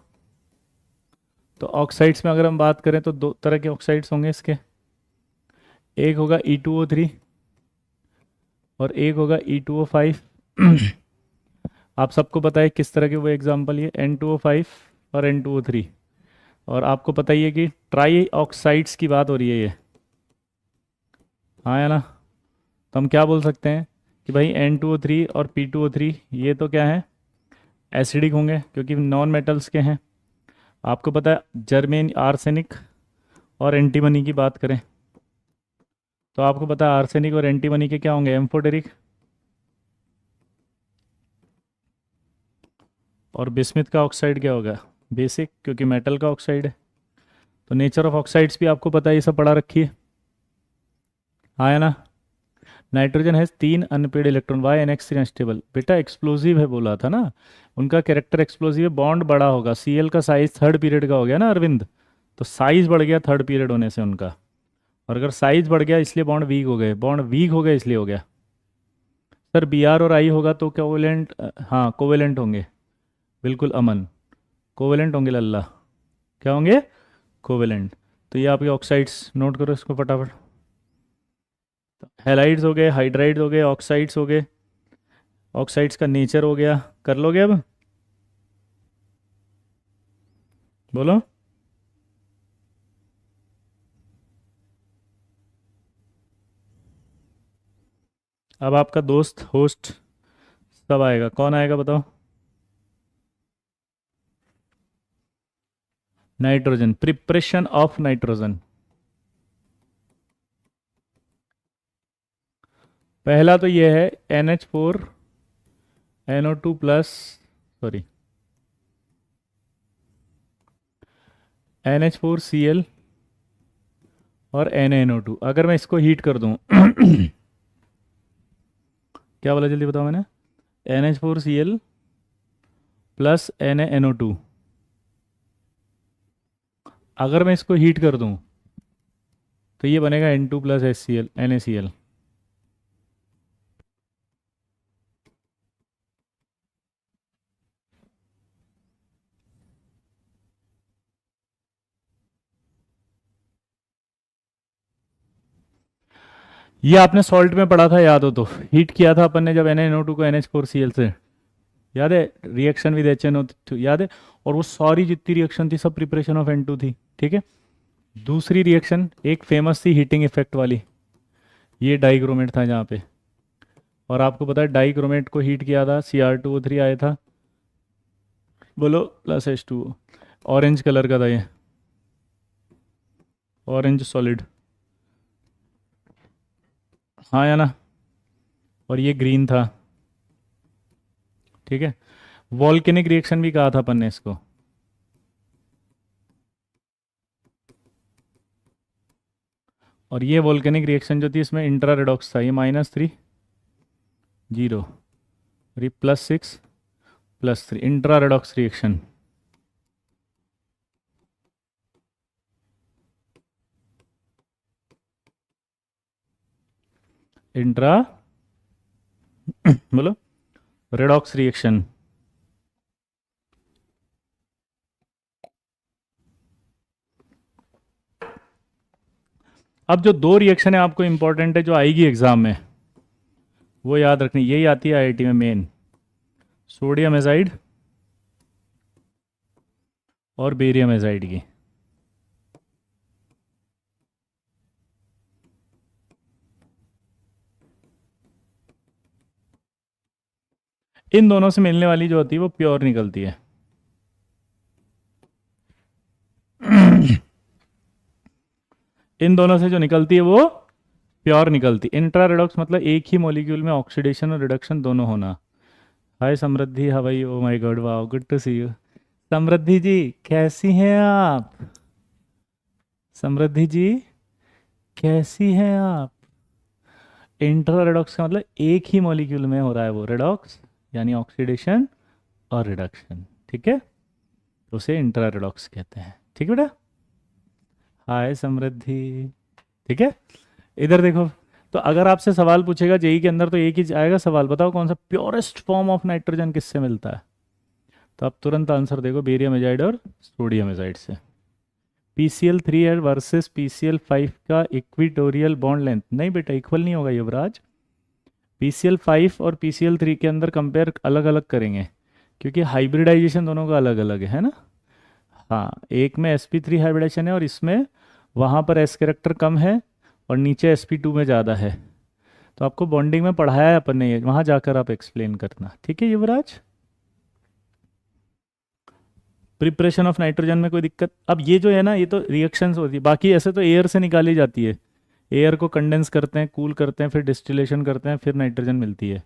तो ऑक्साइड्स में अगर हम बात करें तो दो तरह के ऑक्साइड्स होंगे इसके, एक होगा E2O3 और एक होगा E2O5। आप सबको पता है किस तरह के वो एग्जाम्पल, ये N2O5 और N2O3। और आपको पता ही है कि ट्राई ऑक्साइड्स की बात हो रही है ये, हाँ है ना। तो हम क्या बोल सकते हैं कि भाई N2O3 और P2O3 ये तो क्या है, एसिडिक होंगे, क्योंकि नॉन मेटल्स के हैं। आपको पता है जर्मेन, आर्सेनिक और एंटीमनी की बात करें, तो आपको पता है आर्सेनिक और एंटीमनी के क्या होंगे, एम्फोटेरिक। और बिस्मिथ का ऑक्साइड क्या होगा, बेसिक, क्योंकि मेटल का ऑक्साइड है। तो नेचर ऑफ ऑक्साइड्स भी आपको पता है, ये सब पढ़ा रखी है, हाँ है ना। नाइट्रोजन है 3 unpaired electron, why NH3 unstable. बेटा एक्सप्लोजिव है बोला था ना, उनका कैरेक्टर एक्सप्लोजिव है, बॉन्ड बड़ा होगा। Cl का साइज थर्ड पीरियड का हो गया ना अरविंद, तो साइज बढ़ गया थर्ड पीरियड होने से उनका। और अगर साइज बढ़ गया इसलिए बॉन्ड वीक हो गए, बॉन्ड वीक हो गए इसलिए हो गया। सर Br और I होगा तो कोवेलेंट, हाँ कोवेलेंट होंगे, बिल्कुल अमन, कोवेलेंट होंगे लल्ला, क्या होंगे, कोवेलेंट। तो ये आपके ऑक्साइड्स नोट करो इसको फटाफट। हेलाइड्स हो गए, हाइड्राइड्स हो गए, ऑक्साइड्स हो गए, ऑक्साइड्स का नेचर हो गया, कर लोगे अब, बोलो। अब आपका दोस्त होस्ट सब आएगा, कौन आएगा बताओ? Nitrogen, preparation of nitrogen. पहला तो ये है NH4NO2 प्लस, सॉरी, NH4Cl और NaNO2। अगर मैं इसको हीट कर दूं क्या बोला जल्दी बताओ मैंने? NH4Cl plus NaNO2। अगर मैं इसको हीट कर दूं तो ये बनेगा N2 प्लस HCl NaCl। ये आपने सॉल्ट में पढ़ा था, याद हो तो? हीट किया था अपन ने जब NaNO2 को NH4Cl से, याद है? रिएक्शन विद HNO2, याद है? और वो सारी जितनी रिएक्शन थी सब प्रिपरेशन ऑफ N2 थी, ठीक है। दूसरी रिएक्शन एक फेमस थी हीटिंग इफेक्ट वाली, ये डाइक्रोमेट था जहाँ पे, और आपको पता है डाइक्रोमेट को हीट किया था, Cr2O3 आया था, बोलो, प्लस H2O। ऑरेंज कलर का था ये, ऑरेंज सॉलिड, हाँ या ना? और ये ग्रीन था, ठीक है। वॉल्केनिक रिएक्शन भी कहा था अपन ने इसको। और ये वॉल्केनिक रिएक्शन जो थी इसमें इंट्रा रेडॉक्स था, ये -3 0, और ये +6 +3 इंट्रा रेडॉक्स रिएक्शन। इंट्रा बोलो, रेडॉक्स रिएक्शन। अब जो दो रिएक्शन है आपको इंपॉर्टेंट है, जो आएगी एग्जाम में, वो याद रखनी, यही आती है आईआईटी में मेन, सोडियम एजाइड और बेरियम एजाइड की। इन दोनों से मिलने वाली जो होती है वो प्योर निकलती है। इन दोनों से जो निकलती है वो प्योर निकलती। इंट्रा रेडॉक्स मतलब एक ही मॉलिक्यूल में ऑक्सीडेशन और रिडक्शन दोनों होना। हाय समृद्धि, हवाई, oh my god, wow, good to see you. Samriddhi ji कैसी हैं आप? समृद्धि जी कैसी हैं आप? इंट्रा रेडॉक्स का मतलब एक ही मॉलिक्यूल में हो रहा है वो रेडॉक्स, यानी ऑक्सीडेशन और रिडक्शन, ठीक है। तो उसे इंट्रा रेडॉक्स कहते हैं, ठीक है बेटा। हाय समृद्धि, ठीक है। इधर देखो, तो अगर आपसे सवाल पूछेगा जेई के अंदर तो एक ही आएगा सवाल, बताओ कौन सा प्योरेस्ट फॉर्म ऑफ नाइट्रोजन किससे मिलता है? तो आप तुरंत आंसर देखो, बेरियम एजाइड और सोडियम एजाइड से। PCl3 है वर्सेस PCl5 का इक्विटोरियल बॉन्ड लेंथ, नहीं बेटा इक्वल नहीं होगा युवराज। PCl5 और PCl3 के अंदर कंपेयर अलग अलग करेंगे, क्योंकि हाइब्रिडाइजेशन दोनों का अलग अलग है ना। हाँ, एक में sp3 हाइब्रिडाइजेशन है और इसमें वहाँ पर s कैरेक्टर कम है और नीचे sp2 में ज़्यादा है। तो आपको बॉन्डिंग में पढ़ाया है अपन ने, ये वहाँ जाकर आप एक्सप्लेन करना, ठीक है युवराज। प्रिपरेशन ऑफ नाइट्रोजन में कोई दिक्कत? अब ये जो है ना, ये तो रिएक्शंस होती है, बाकी ऐसे तो एयर से निकाली जाती है। एयर को कंडेंस करते हैं, कूल करते हैं, फिर डिस्टिलेशन करते हैं, फिर नाइट्रोजन मिलती है।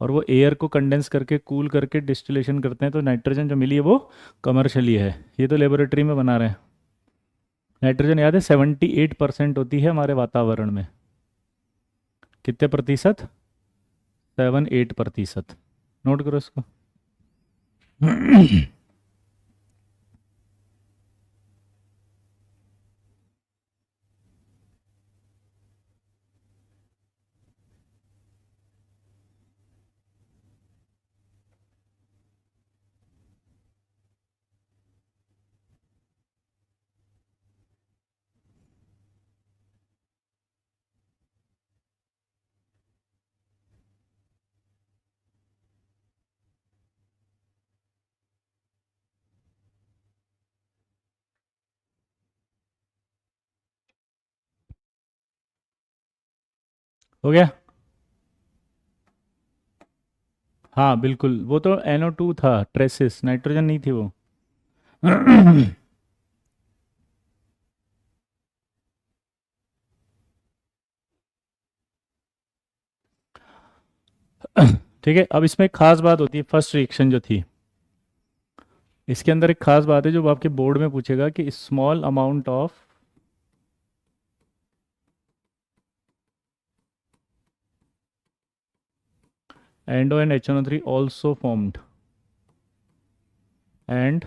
और वो एयर को कंडेंस करके कूल करके डिस्टिलेशन करते हैं, तो नाइट्रोजन जो मिली है वो कमर्शियली है। ये तो लेबोरेटरी में बना रहे हैं। नाइट्रोजन याद है 78% होती है हमारे वातावरण में। कितने प्रतिशत? 78%। नोट करो इसको। हो गया? हाँ बिल्कुल, वो तो NO2 था, ट्रेसिस, नाइट्रोजन नहीं थी वो। ठीक है, अब इसमें एक खास बात होती है, फर्स्ट रिएक्शन जो थी, इसके अंदर एक खास बात है जो आपके बोर्ड में पूछेगा कि small amount of NO and HNO3 also formed, and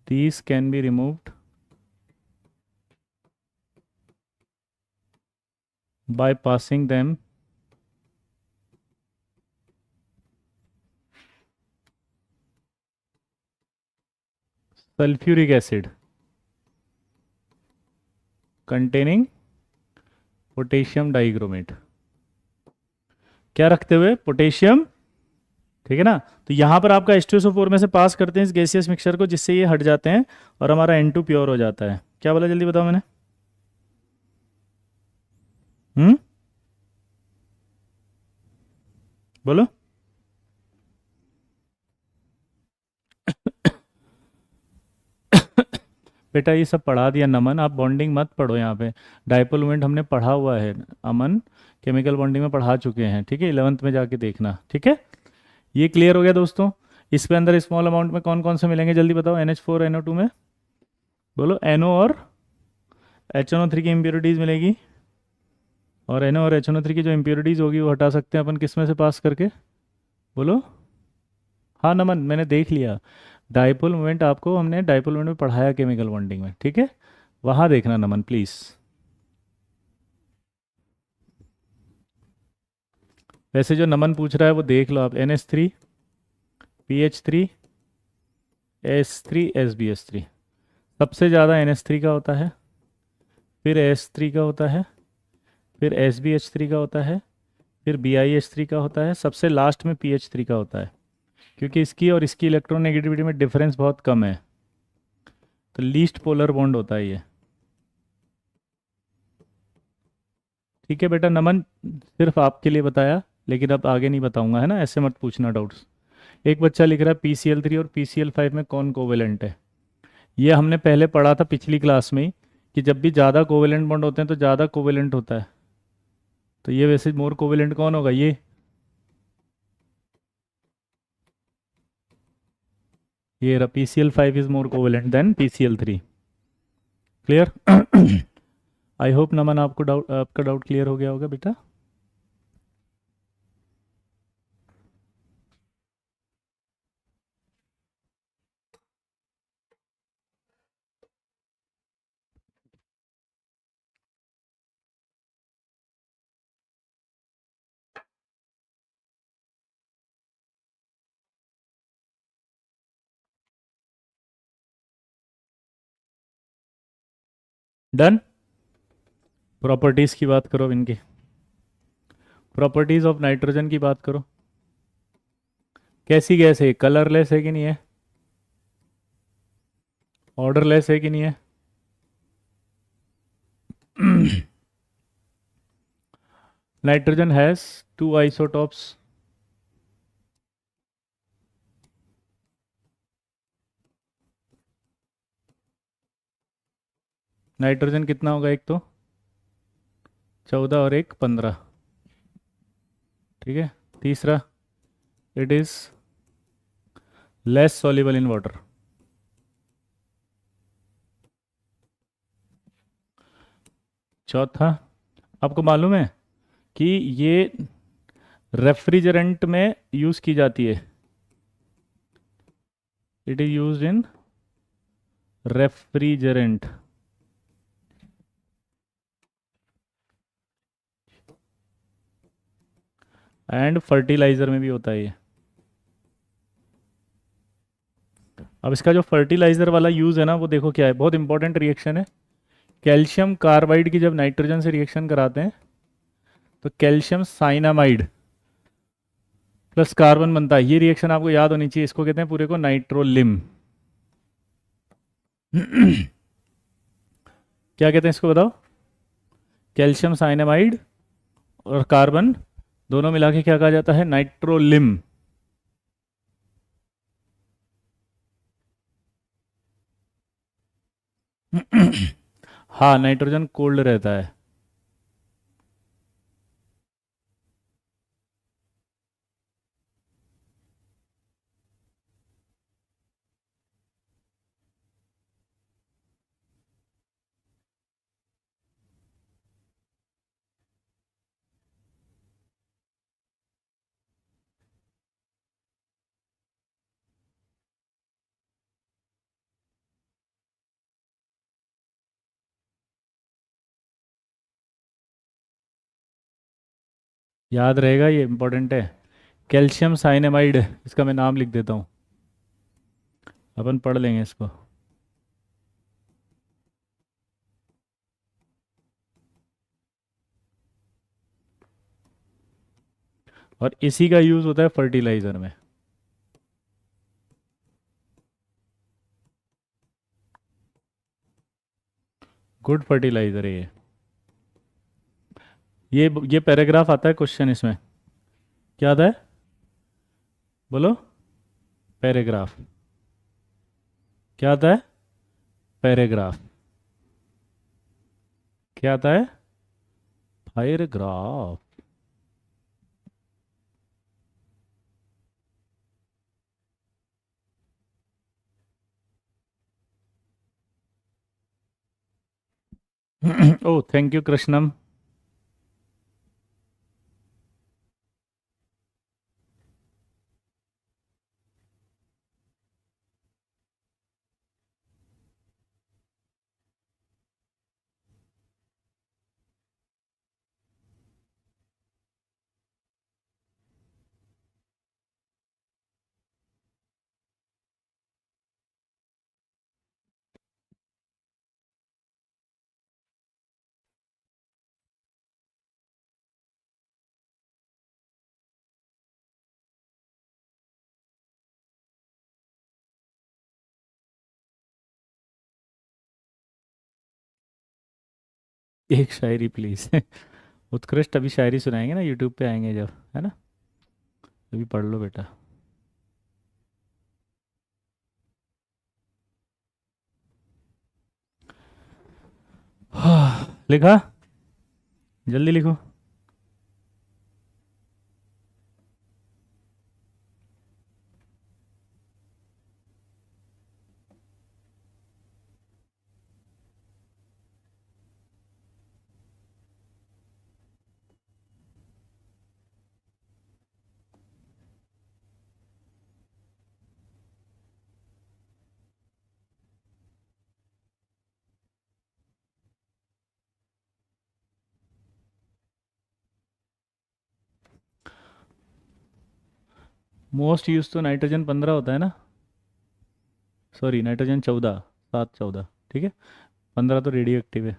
these can be removed by passing them sulfuric acid containing potassium dichromate, क्या रखते हुए, पोटेशियम। ठीक है ना। तो यहाँ पर आपका H2SO4 में से पास करते हैं इस गैसियस मिक्सचर को, जिससे ये हट जाते हैं और हमारा N2 प्योर हो जाता है। क्या बोला, जल्दी बताओ मैंने। हम्म, बोलो। बेटा ये सब पढ़ा दिया नमन, आप बॉन्डिंग मत पढ़ो यहाँ पे। डाइपोल मोमेंट हमने पढ़ा हुआ है, अमन केमिकल बॉन्डिंग में पढ़ा चुके हैं, ठीक है, 11th में जाके देखना, ठीक है। ये क्लियर हो गया दोस्तों। इसके अंदर स्मॉल अमाउंट में कौन कौन से मिलेंगे, जल्दी बताओ। NH4NO2 में बोलो, NO और HNO3 की इम्प्योरिटीज़ मिलेगी, और NO और HNO3 की जो इम्प्योरिटीज़ होगी वो हटा सकते हैं अपन किस में से पास करके, बोलो। हाँ नमन, मैंने देख लिया, डाइपोल मोमेंट आपको हमने डाइपोल मोमेंट में पढ़ाया केमिकल बॉन्डिंग में, ठीक है, वहाँ देखना नमन प्लीज़। वैसे जो नमन पूछ रहा है वो देख लो आप, NH3 PH3 S3 SbS3, सबसे ज़्यादा NH3 का होता है, फिर S3 का होता है, फिर SbH3 का होता है, फिर BiH3 का होता है, सबसे लास्ट में PH3 का होता है, क्योंकि इसकी और इसकी इलेक्ट्रोनेगेटिविटी में डिफरेंस बहुत कम है, तो लीस्ट पोलर बॉन्ड होता है ये। ठीक है बेटा नमन, सिर्फ आपके लिए बताया, लेकिन अब आगे नहीं बताऊंगा, है ना, ऐसे मत पूछना डाउट्स। एक बच्चा लिख रहा है PCl3 और PCl5 में कौन कोवेलेंट है। ये हमने पहले पढ़ा था पिछली क्लास में ही, कि जब भी ज़्यादा कोवेलेंट बॉन्ड होते हैं तो ज़्यादा कोवेलेंट होता है, तो ये वैसे मोर कोवेलेंट कौन होगा, ये रहा, PCl5 is more covalent than PCl3। Clear. I hope Naman आपको डाउट, आपका डाउट क्लियर हो गया होगा बेटा। डन। प्रॉपर्टीज की बात करो इनकी, प्रॉपर्टीज ऑफ नाइट्रोजन की बात करो। कैसी गैस है, कलरलेस है कि नहीं है, ऑर्डरलेस है कि नहीं है। नाइट्रोजन हैज 2 आइसोटॉप्स, नाइट्रोजन कितना होगा, एक तो 14 और एक 15, ठीक है। तीसरा, it is less soluble in water. चौथा, आपको मालूम है कि ये रेफ्रिजरेंट में यूज की जाती है, it is used in refrigerant. And fertiliser में भी होता है ये। अब इसका जो फर्टिलाइजर वाला यूज है ना, वो देखो क्या है, बहुत इंपॉर्टेंट रिएक्शन है। कैल्शियम कार्बाइड की जब नाइट्रोजन से रिएक्शन कराते हैं तो कैल्शियम साइनामाइड प्लस कार्बन बनता है। ये रिएक्शन आपको याद होनी चाहिए, इसको कहते हैं पूरे को नाइट्रोलिम। क्या कहते हैं इसको बताओ, कैल्शियम साइनामाइड और कार्बन दोनों मिला के क्या कहा जाता है? नाइट्रोलिम। हाँ, नाइट्रोजन कोल्ड रहता है। याद रहेगा, ये इंपॉर्टेंट है। कैल्शियम साइनेमाइड, इसका मैं नाम लिख देता हूँ, अपन पढ़ लेंगे इसको। और इसी का यूज़ होता है फर्टिलाइज़र में। गुड फर्टिलाइज़र है ये पैराग्राफ आता है क्वेश्चन इसमें। क्या आता है? बोलो। पैराग्राफ। क्या आता है? पैराग्राफ। क्या आता है? पैराग्राफ। ओह, थैंक यू कृष्णम। एक शायरी प्लीज। उत्कृष्ट, अभी शायरी सुनाएंगे ना, यूट्यूब पे आएंगे जब, है ना? अभी पढ़ लो बेटा। लिखा? जल्दी लिखो। मोस्ट यूज तो नाइट्रोजन 15 होता है ना, सॉरी नाइट्रोजन 14, 7 14, ठीक है। 15 तो रेडियो एक्टिव है।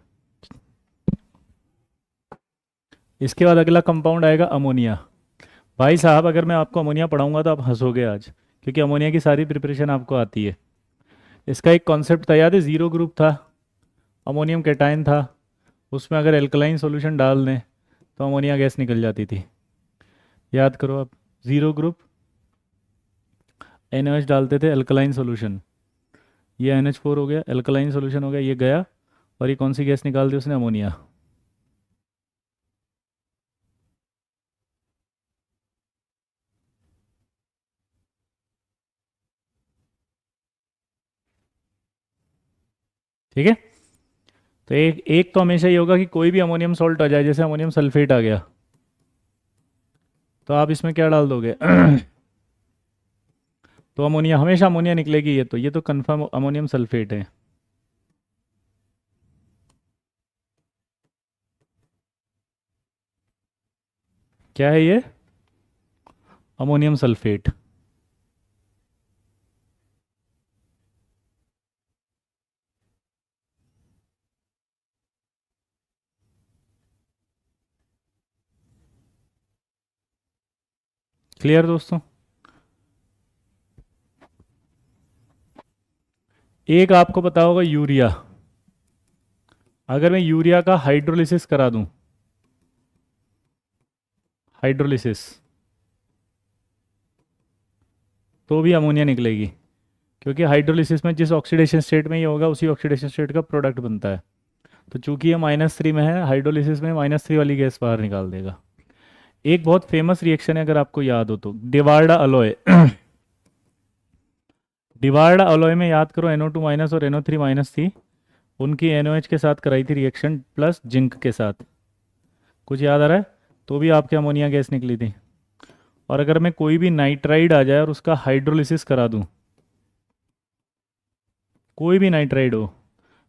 इसके बाद अगला कंपाउंड आएगा अमोनिया। भाई साहब, अगर मैं आपको अमोनिया पढ़ाऊंगा तो आप हंसोगे आज, क्योंकि अमोनिया की सारी प्रिपरेशन आपको आती है। इसका एक कॉन्सेप्ट था, याद है? जीरो ग्रुप था, अमोनियम कैटायन था, उसमें अगर एल्कलाइन सॉल्यूशन डाल दें तो अमोनिया गैस निकल जाती थी। याद करो आप। जीरो ग्रुप, NaOH डालते थे, एल्कलाइन सॉल्यूशन, ये NH4 हो गया, एल्कलाइन सॉल्यूशन हो गया, ये गया, और ये कौन सी गैस निकाल दी उसने? अमोनिया। ठीक है। तो एक एक तो हमेशा ये होगा कि कोई भी अमोनियम सॉल्ट आ जाए, जैसे अमोनियम सल्फेट आ गया, तो आप इसमें क्या डाल दोगे? तो अमोनिया, हमेशा अमोनिया निकलेगी। ये तो कंफर्म अमोनियम सल्फेट है। क्या है ये? Ammonium sulphate. क्लियर दोस्तों? एक आपको पता होगा यूरिया। अगर मैं यूरिया का हाइड्रोलिसिस करा दूं, हाइड्रोलिसिस, तो भी अमोनिया निकलेगी, क्योंकि हाइड्रोलिसिस में जिस ऑक्सीडेशन स्टेट में ये होगा उसी ऑक्सीडेशन स्टेट का प्रोडक्ट बनता है। तो चूंकि ये -3 में है, हाइड्रोलिसिस में -3 वाली गैस बाहर निकाल देगा। एक बहुत फेमस रिएक्शन है, अगर आपको याद हो तो, डिवार्डा अलोय। डिवार्डा अलोय में याद करो, NO2- और NO3- थी, उनकी NOH के साथ कराई थी रिएक्शन प्लस जिंक के साथ। कुछ याद आ रहा है? तो भी आपके अमोनिया गैस निकली थी। और अगर मैं कोई भी नाइट्राइड आ जाए और उसका हाइड्रोलिसिस करा दूं, कोई भी नाइट्राइड हो,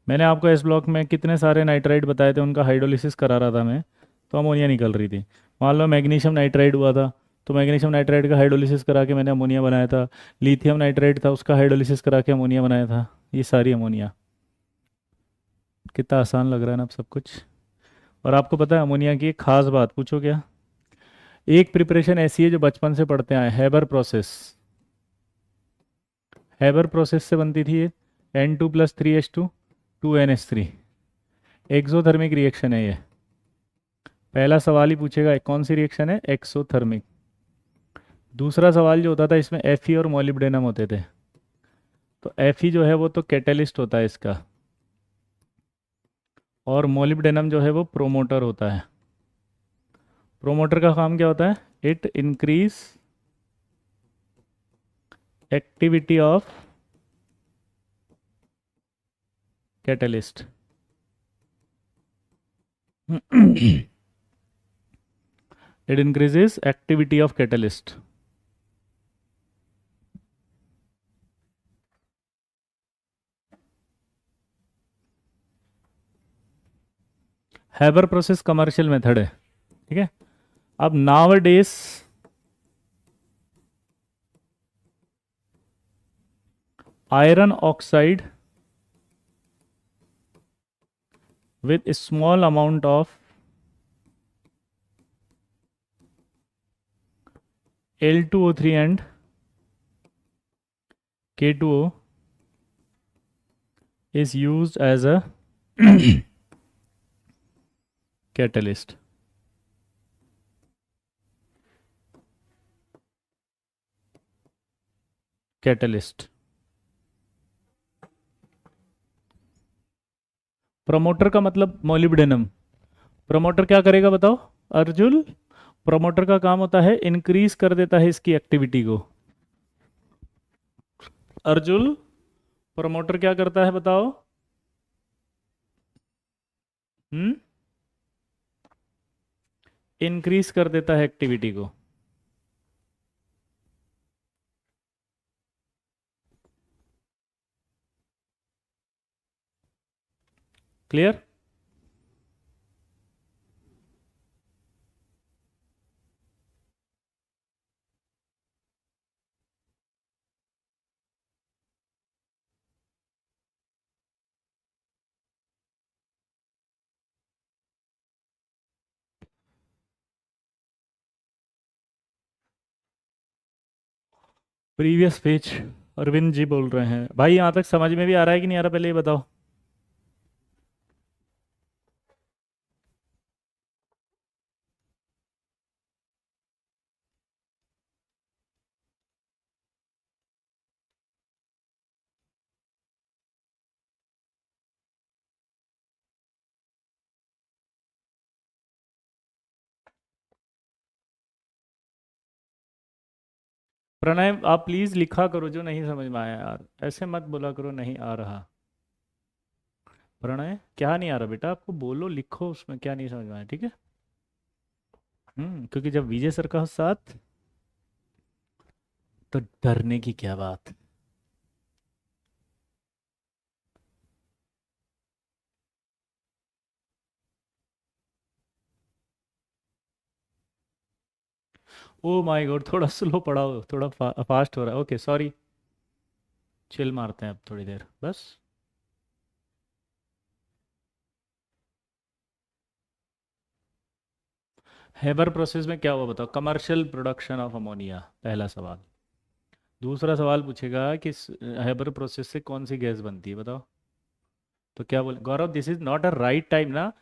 मैंने आपको एस ब्लॉक में कितने सारे नाइट्राइड बताए थे, उनका हाइड्रोलिसिस करा रहा था मैं, तो अमोनिया निकल रही थी। मान लो मैग्नीशियम नाइट्राइड हुआ था, तो मैग्नीशियम नाइट्राइड का हाइड्रोलिसिस करा के मैंने अमोनिया बनाया था। लिथियम नाइट्राइड था, उसका हाइड्रोलिसिस करा के अमोनिया बनाया था। ये सारी अमोनिया। कितना आसान लग रहा है ना अब सब कुछ। और आपको पता है अमोनिया की एक खास बात, पूछो क्या? एक प्रिपरेशन ऐसी है जो बचपन से पढ़ते आए, हैबर प्रोसेस। हैबर प्रोसेस से बनती थी ये, N2+3H2 2NH3। एक्सोथर्मिक रिएक्शन है ये। पहला सवाल ही पूछेगा कौन सी रिएक्शन है, एक्सोथर्मिक। दूसरा सवाल जो होता था इसमें Fe और मोलिब्डेनम होते थे। तो Fe जो है वो तो कैटेलिस्ट होता है इसका, और मोलिब्डेनम जो है वो प्रोमोटर होता है। प्रोमोटर का काम क्या होता है? It increase activity of catalyst. It increases activity of catalyst. Haber process commercial method है, ठीक है। अब nowadays iron oxide with a small amount of L2O3 and K2O is used as a catalyst. Catalyst. Promoter का मतलब molybdenum. Promoter क्या करेगा बताओ Arjun? Promoter का काम होता है इंक्रीज कर देता है इसकी एक्टिविटी को। अर्जुन, प्रमोटर क्या करता है बताओ? इंक्रीज कर देता है एक्टिविटी को। Clear? Previous page. Arvind ji बोल रहे हैं भाई, यहाँ तक समझ में भी आ रहा है कि नहीं आ रहा, पहले ये बताओ। प्रणय आप प्लीज लिखा करो जो नहीं समझ में आया यार, ऐसे मत बोला करो नहीं आ रहा। प्रणय क्या नहीं आ रहा बेटा आपको, बोलो लिखो उसमें क्या नहीं समझ में आया, ठीक है। क्योंकि जब विजय सर का साथ, तो डरने की क्या बात। ओ माय गॉड, थोड़ा स्लो पढ़ाओ, थोड़ा फास्ट हो रहा है। ओके सॉरी, चिल मारते हैं अब थोड़ी देर बस। हेबर प्रोसेस में क्या हुआ बताओ? कमर्शियल प्रोडक्शन ऑफ अमोनिया, पहला सवाल। दूसरा सवाल पूछेगा कि हेबर प्रोसेस से कौन सी गैस बनती है बताओ। तो क्या बोले Gaurav, this is not a right time ना।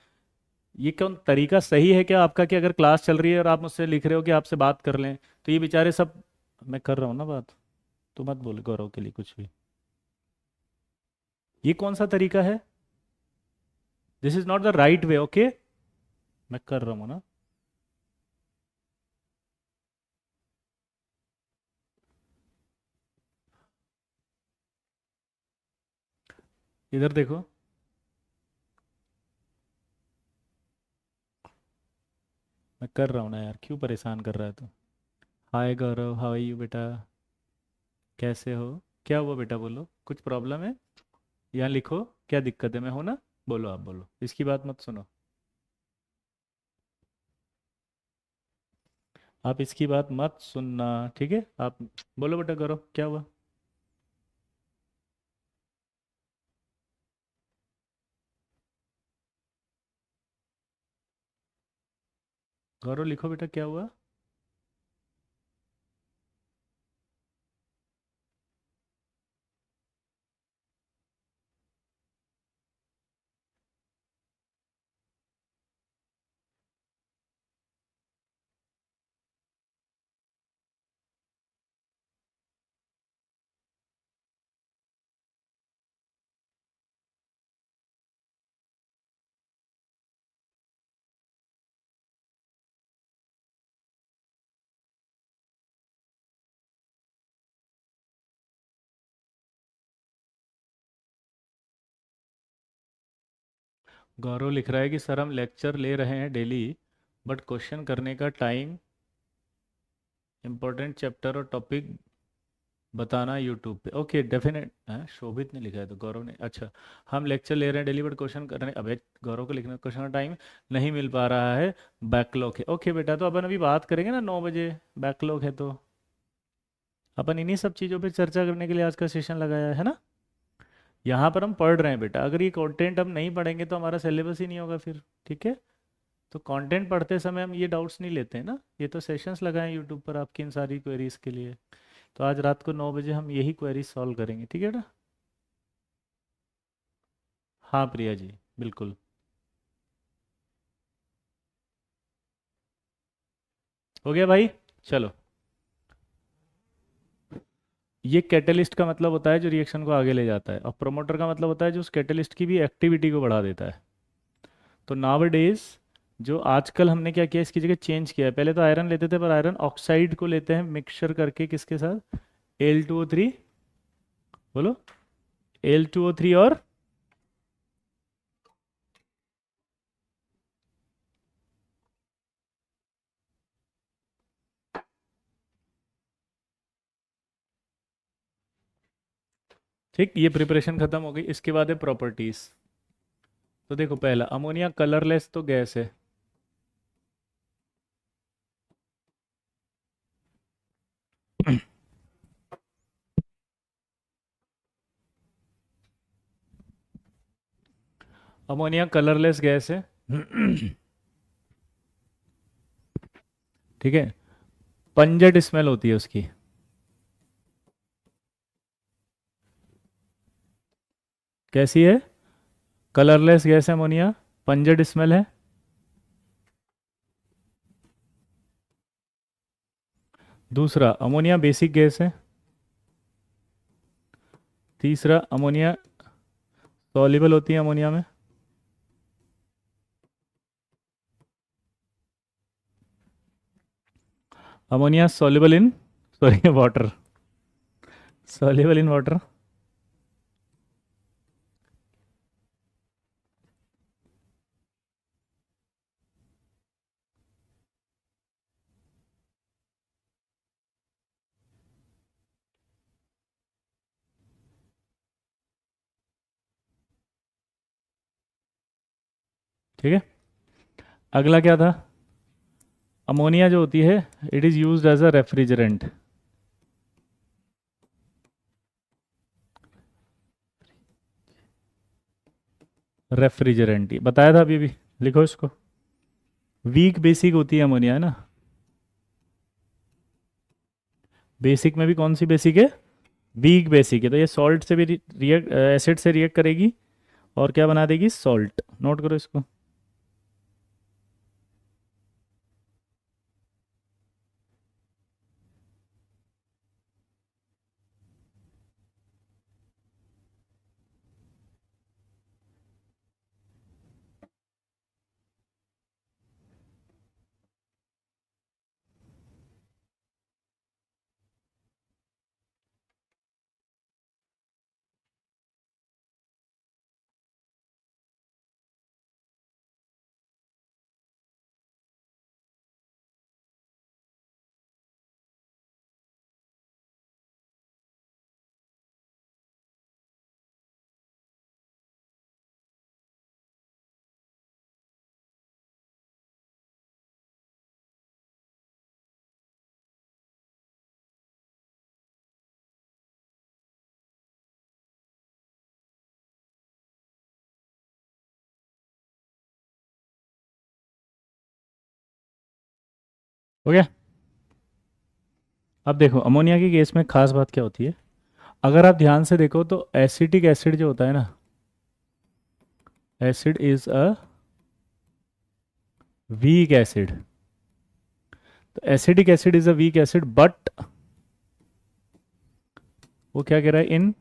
ये कौन तरीका सही है क्या आपका कि अगर क्लास चल रही है और आप मुझसे लिख रहे हो कि आपसे बात कर लें, तो ये बेचारे सब, मैं कर रहा हूँ ना बात, तो मत बोले गौरव के लिए कुछ भी। ये कौन सा तरीका है? This is not the right way, okay. मैं कर रहा हूँ ना। इधर देखो। मैं कर रहा हूँ ना यार, क्यों परेशान कर रहा है तू? हाय गौरव, हाउ आर यू बेटा? कैसे हो? क्या हुआ बेटा, बोलो, कुछ प्रॉब्लम है? यहाँ लिखो, क्या दिक्कत है, मैं हूं ना। बोलो, आप बोलो, इसकी बात मत सुनो। आप इसकी बात मत सुनना, ठीक है? आप बोलो बेटा, करो, क्या हुआ? गौरव लिखो बेटा, क्या हुआ? गौरव लिख रहा है कि सर हम लेक्चर ले रहे हैं डेली, बट क्वेश्चन करने का टाइम, इंपॉर्टेंट चैप्टर और टॉपिक बताना यूट्यूब पे। ओके, डेफिनेट है, शोभित ने लिखा है तो गौरव ने, अच्छा। हम लेक्चर ले रहे हैं डेली बट क्वेश्चन करने, अबे गौरव को लिखने क्वेश्चन का टाइम नहीं मिल पा रहा है, बैकलॉग है। ओके बेटा, तो अपन अभी बात करेंगे ना 9 बजे, बैकलॉग है तो अपन इन्हीं सब चीज़ों पे चर्चा करने के लिए आज का सेशन लगाया है ना। यहाँ पर हम पढ़ रहे हैं बेटा, अगर ये कंटेंट हम नहीं पढ़ेंगे तो हमारा सिलेबस ही नहीं होगा फिर, ठीक है? तो कंटेंट पढ़ते समय हम ये डाउट्स नहीं लेते हैं ना, ये तो सेशंस लगाए यूट्यूब पर आपकी इन सारी क्वेरीज के लिए। तो आज रात को 9 बजे हम यही क्वेरीज सॉल्व करेंगे, ठीक है ना? हाँ प्रिया जी, बिल्कुल। हो गया भाई, चलो। ये कैटलिस्ट का मतलब होता है जो रिएक्शन को आगे ले जाता है, और प्रोमोटर का मतलब होता है जो उस कैटलिस्ट की भी एक्टिविटी को बढ़ा देता है। तो नाव डेज, जो आजकल हमने क्या किया, इसकी जगह चेंज किया है। पहले तो आयरन लेते थे, पर आयरन ऑक्साइड को लेते हैं मिक्सचर करके, किसके साथ? Al2O3। बोलो, Al2O3 और, ठीक, ये प्रिपरेशन खत्म हो गई। इसके बाद है प्रॉपर्टीज। तो देखो, पहला अमोनिया कलरलेस तो गैस है। अमोनिया कलरलेस गैस है। ठीक है। पंजेट स्मेल होती है उसकी। कैसी है? कलरलेस गैस है अमोनिया, पंजेट स्मेल है। दूसरा, अमोनिया बेसिक गैस है। तीसरा, अमोनिया सॉल्युबल होती है अमोनिया में। Ammonia soluble in, sorry, water, soluble in water. ठीक है। अगला क्या था? अमोनिया जो होती है, it is used as a refrigerant. Refrigerant, ये बताया था अभी अभी, लिखो इसको। वीक बेसिक होती है अमोनिया, है ना? बेसिक में भी कौन सी बेसिक है? वीक बेसिक है। तो ये सॉल्ट से भी रिएक्ट, एसिड से रिएक्ट करेगी और क्या बना देगी? सॉल्ट। नोट करो इसको। हो गया। अब देखो अमोनिया के केस में खास बात क्या होती है, अगर आप ध्यान से देखो तो एसिटिक एसिड जो होता है ना, acid is a weak acid. तो acidic acid is a weak acid, but वो क्या कह रहा है, in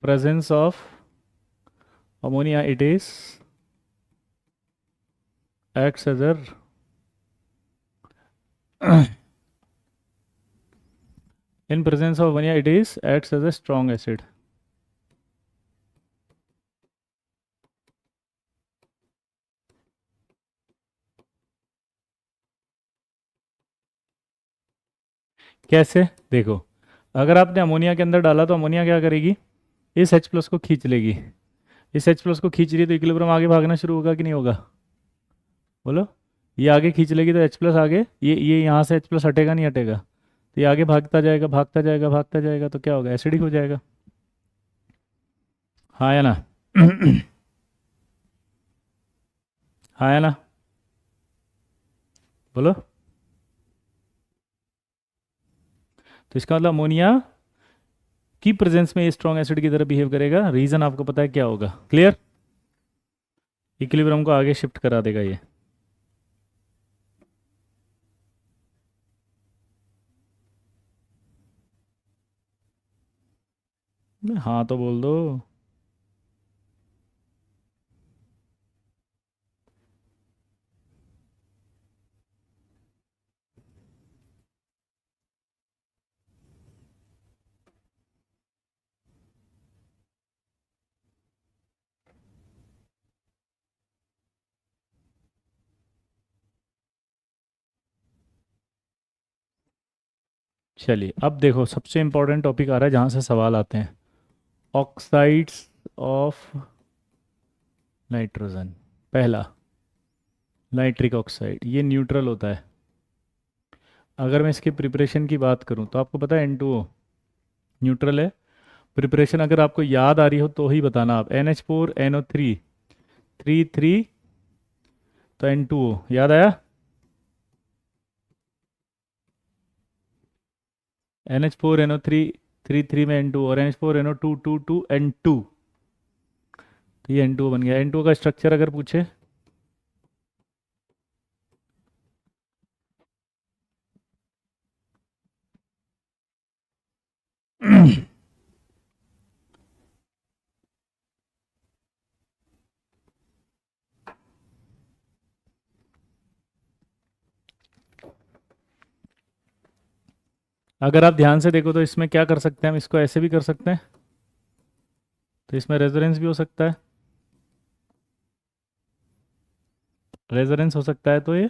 presence of ammonia it is acts as in presence of ammonia it is acts as a strong acid. कैसे, देखो अगर आपने अमोनिया के अंदर डाला तो अमोनिया क्या करेगी, इस H प्लस को खींच लेगी। इस H प्लस को खींच रही है तो इक्विलिब्रियम आगे भागना शुरू होगा कि नहीं होगा, बोलो। ये आगे खींच लेगी तो H प्लस आगे, ये यहाँ से H प्लस हटेगा नहीं हटेगा, तो ये आगे भागता जाएगा भागता जाएगा भागता जाएगा, तो क्या होगा, एसिडिक हो जाएगा। हाँ या ना? हाँ या ना, बोलो। तो इसका मतलब अमोनिया की प्रेजेंस में ये स्ट्रॉन्ग एसिड की तरह बिहेव करेगा, रीजन आपको पता है क्या होगा, क्लियर। इक्विलिब्रियम को आगे शिफ्ट करा देगा ये। हाँ तो बोल दो। चलिए अब देखो सबसे इंपॉर्टेंट टॉपिक आ रहा है जहाँ से सवाल आते हैं, ऑक्साइड्स ऑफ नाइट्रोजन। पहला नाइट्रिक ऑक्साइड, ये न्यूट्रल होता है। अगर मैं इसके प्रिपरेशन की बात करूं तो आपको पता है N2O न्यूट्रल है। प्रिपरेशन अगर आपको याद आ रही हो तो ही बताना आप, NH4NO3 3 3, तो N2O याद आया, NH4NO3 3 3 में N2O, और NH4NO2 2 2 N2, तो ये N2O बन गया। N2O का स्ट्रक्चर अगर पूछे, अगर आप ध्यान से देखो तो इसमें क्या कर सकते हैं हम, इसको ऐसे भी कर सकते हैं, तो इसमें रेजोनेंस भी हो सकता है, रेजोनेंस हो सकता है, तो ये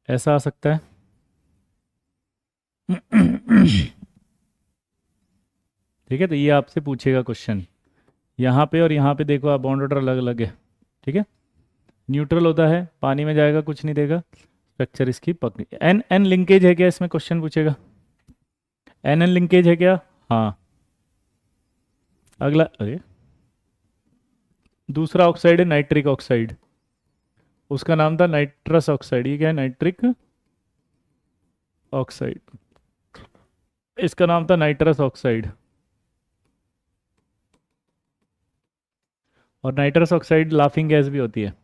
ऐसा आ सकता है। ठीक है, तो ये आपसे पूछेगा क्वेश्चन, यहाँ पे और यहाँ पे देखो आप बॉन्ड ऑर्डर अलग अलग है, ठीक है। न्यूट्रल होता है, पानी में जाएगा कुछ नहीं देगा, स्ट्रक्चर इसकी पकड़ी। एन एन लिंकेज है क्या, इसमें क्वेश्चन पूछेगा, एन एन लिंकेज है क्या। हाँ। अगला, अरे दूसरा ऑक्साइड है नाइट्रिक ऑक्साइड, उसका नाम था नाइट्रस ऑक्साइड, ये क्या है, नाइट्रिक ऑक्साइड, इसका नाम था नाइट्रस ऑक्साइड। और नाइट्रस ऑक्साइड लाफिंग गैस भी होती है।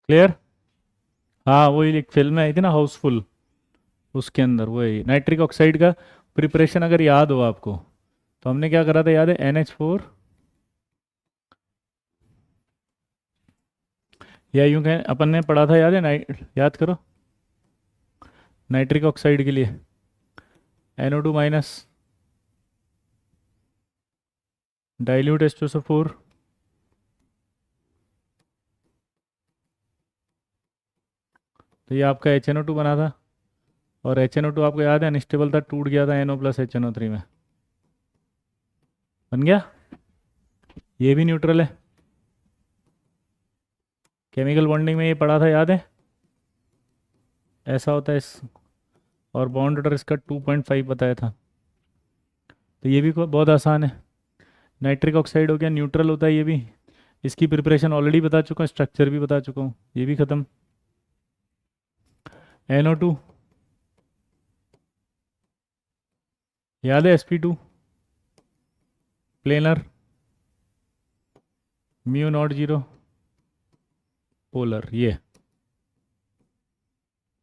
क्लियर। हाँ वही एक फिल्म आई थी ना, हाउसफुल, उसके अंदर वही नाइट्रिक ऑक्साइड का प्रिपरेशन अगर याद हो आपको, तो हमने क्या करा था याद है, NH4, या यूं कहें अपन ने पढ़ा था याद है, याद करो, नाइट्रिक ऑक्साइड के लिए NO2 माइनस डाइल्यूट H2SO4, तो ये आपका HNO2 बना था, और HNO2 आपको याद है अनस्टेबल था, टूट गया था NO प्लस HNO3 में, बन गया। ये भी न्यूट्रल है, केमिकल बॉन्डिंग में ये पढ़ा था याद है, ऐसा होता है इस, और बॉन्ड ऑर्डर इसका 2.5 बताया था। तो ये भी बहुत आसान है, नाइट्रिक ऑक्साइड हो गया, न्यूट्रल होता है ये भी, इसकी प्रिपरेशन ऑलरेडी बता चुका हूँ, स्ट्रक्चर भी बता चुका हूँ, ये भी ख़त्म। NO2 याद है, sp2 planar, mu naught zero polar, ये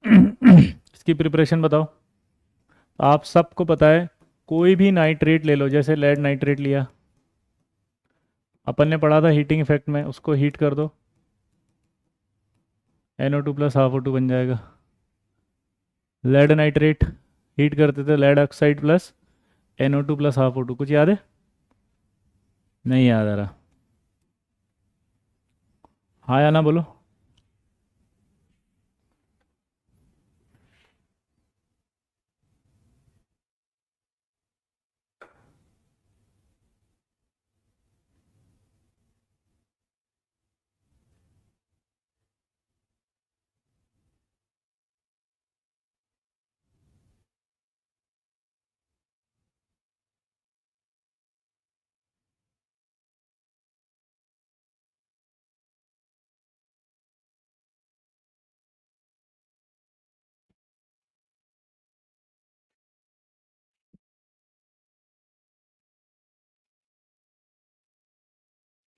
इसकी प्रिपरेशन बताओ। आप सबको पता है, कोई भी नाइट्रेट ले लो, जैसे लेड नाइट्रेट लिया, अपन ने पढ़ा था हीटिंग इफेक्ट में, उसको हीट कर दो, NO2 प्लस हाफ O2 बन जाएगा। लेड नाइट्रेट हीट करते थे, lead oxide plus NO2 plus half O2, कुछ याद है? नहीं याद आ रहा, हाँ या ना बोलो।